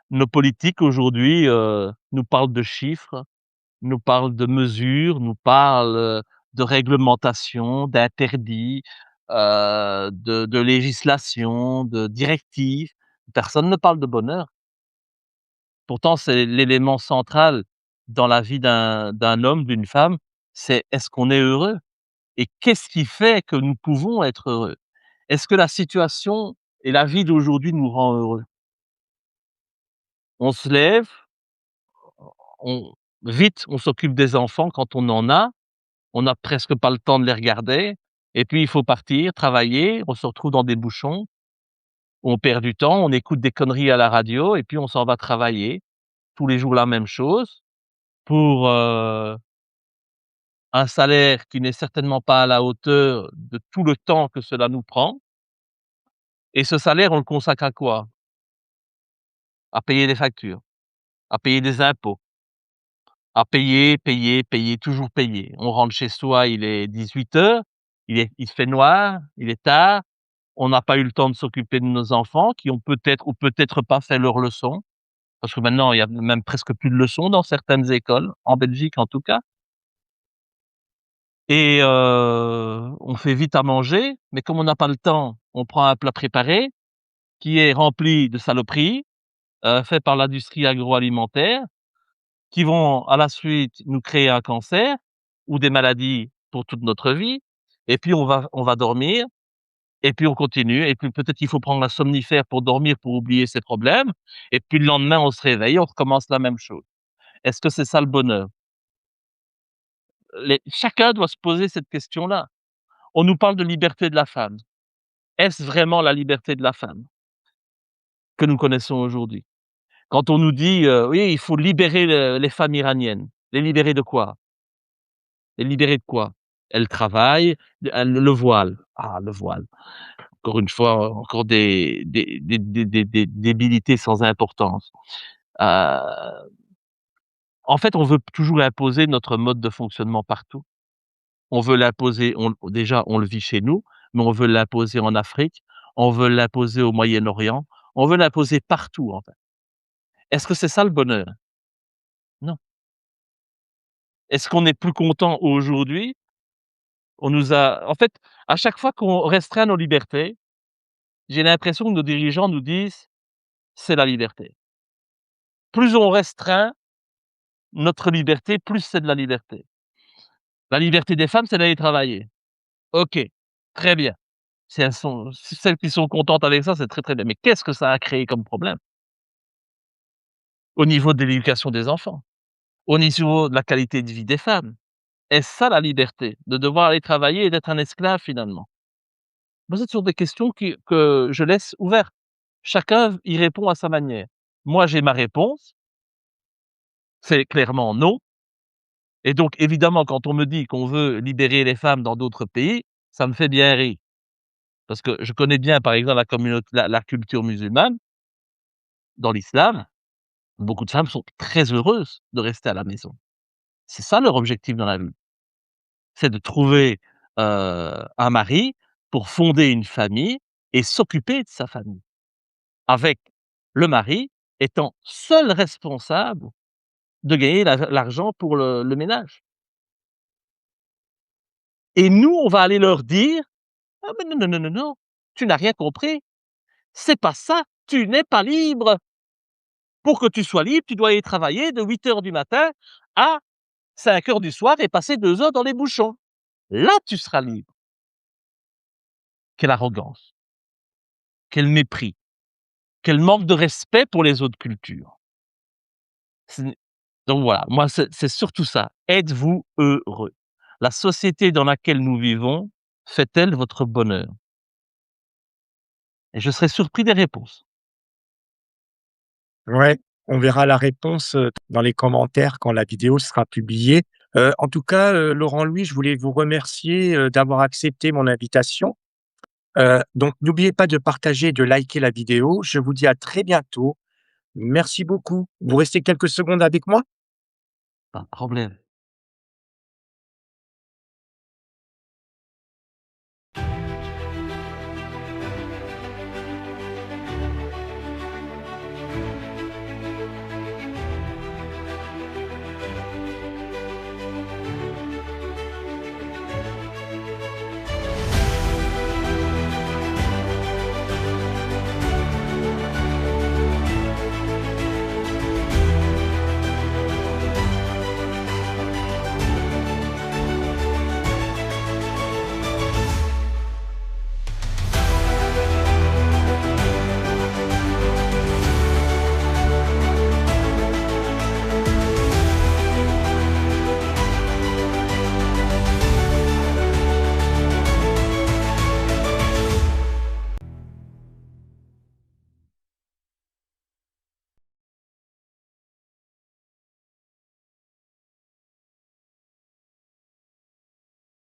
Nos politiques aujourd'hui, nous parlent de chiffres, nous parlent de mesures, nous parlent, de réglementation, d'interdits, de législation, de directives. Personne ne parle de bonheur. Pourtant, c'est l'élément central dans la vie d'un homme, d'une femme, c'est est-ce qu'on est heureux? Et qu'est-ce qui fait que nous pouvons être heureux? Est-ce que la situation et la vie d'aujourd'hui nous rend heureux? On se lève, on vite, on s'occupe des enfants quand on en a, on n'a presque pas le temps de les regarder et puis il faut partir travailler, on se retrouve dans des bouchons, on perd du temps, on écoute des conneries à la radio et puis on s'en va travailler. Tous les jours la même chose pour, un salaire qui n'est certainement pas à la hauteur de tout le temps que cela nous prend et ce salaire, on le consacre à quoi? À payer des factures, à payer des impôts, à payer, payer, payer, toujours payer. On rentre chez soi, il est 18 heures, il fait noir, il est tard, on n'a pas eu le temps de s'occuper de nos enfants qui ont peut-être ou peut-être pas fait leurs leçons, parce que maintenant il y a même presque plus de leçons dans certaines écoles, en Belgique en tout cas et on fait vite à manger, mais comme on n'a pas le temps, on prend un plat préparé qui est rempli de saloperies, fait par l'industrie agroalimentaire, qui vont à la suite nous créer un cancer ou des maladies pour toute notre vie et puis on va dormir et puis on continue et puis peut-être qu'il faut prendre un somnifère pour dormir, pour oublier ses problèmes et puis le lendemain on se réveille, on recommence la même chose. Est-ce que c'est ça le bonheur? Chacun doit se poser cette question-là. On nous parle de liberté de la femme. Est-ce vraiment la liberté de la femme que nous connaissons aujourd'hui? Quand on nous dit, «Oui, il faut libérer les femmes iraniennes». Les libérer de quoi? Les libérer de quoi? Elles travaillent, le voile. Ah, le voile. Encore une fois, encore des débilités sans importance. Heu, En fait, on veut toujours imposer notre mode de fonctionnement partout. On veut l'imposer, déjà, on le vit chez nous, mais on veut l'imposer en Afrique, on veut l'imposer au Moyen-Orient, on veut l'imposer partout, en fait. Est-ce que c'est ça le bonheur? Non. Est-ce qu'on est plus content aujourd'hui? On nous a en fait, à chaque fois qu'on restreint nos libertés, j'ai l'impression que nos dirigeants nous disent: «C'est la liberté». Plus on restreint notre liberté, plus c'est de la liberté. La liberté des femmes, c'est d'aller travailler. OK, très bien. Si celles qui sont contentes avec ça, c'est très, très bien. Mais qu'est-ce que ça a créé comme problème? Au niveau de l'éducation des enfants, au niveau de la qualité de vie des femmes. Est-ce ça la liberté? De devoir aller travailler et d'être un esclave finalement? Moi, c'est toujours des questions que je laisse ouvertes. Chacun y répond à sa manière. Moi, j'ai ma réponse, c'est clairement non et donc évidemment, quand on me dit qu'on veut libérer les femmes dans d'autres pays, ça me fait bien rire. Parce que je connais bien, par exemple, la culture musulmane. Dans l'islam, beaucoup de femmes sont très heureuses de rester à la maison. C'est ça leur objectif dans la vie, c'est de trouver, un mari pour fonder une famille et s'occuper de sa famille, avec le mari étant seul responsable de gagner l'argent pour le ménage et nous, on va aller leur dire: «Ah mais non, non, non, non, non, tu n'as rien compris, c'est pas ça, tu n'es pas libre. Pour que tu sois libre, tu dois aller travailler de 8 heures du matin à 5 heures du soir et passer 2 heures dans les bouchons. Là, tu seras libre. Quelle arrogance, quel mépris, quel manque de respect pour les autres cultures. Ce n'est Donc voilà, moi c'est surtout ça. Êtes-vous heureux? La société dans laquelle nous vivons fait-elle votre bonheur? Et je serais surpris des réponses. Ouais, on verra la réponse, dans les commentaires quand la vidéo sera publiée. En tout cas, Laurent Louis, je voulais vous remercier, d'avoir accepté mon invitation. Donc n'oubliez pas de partager et de liker la vidéo. Je vous dis à très bientôt. Merci beaucoup. Vous restez quelques secondes avec moi? Pas de problème.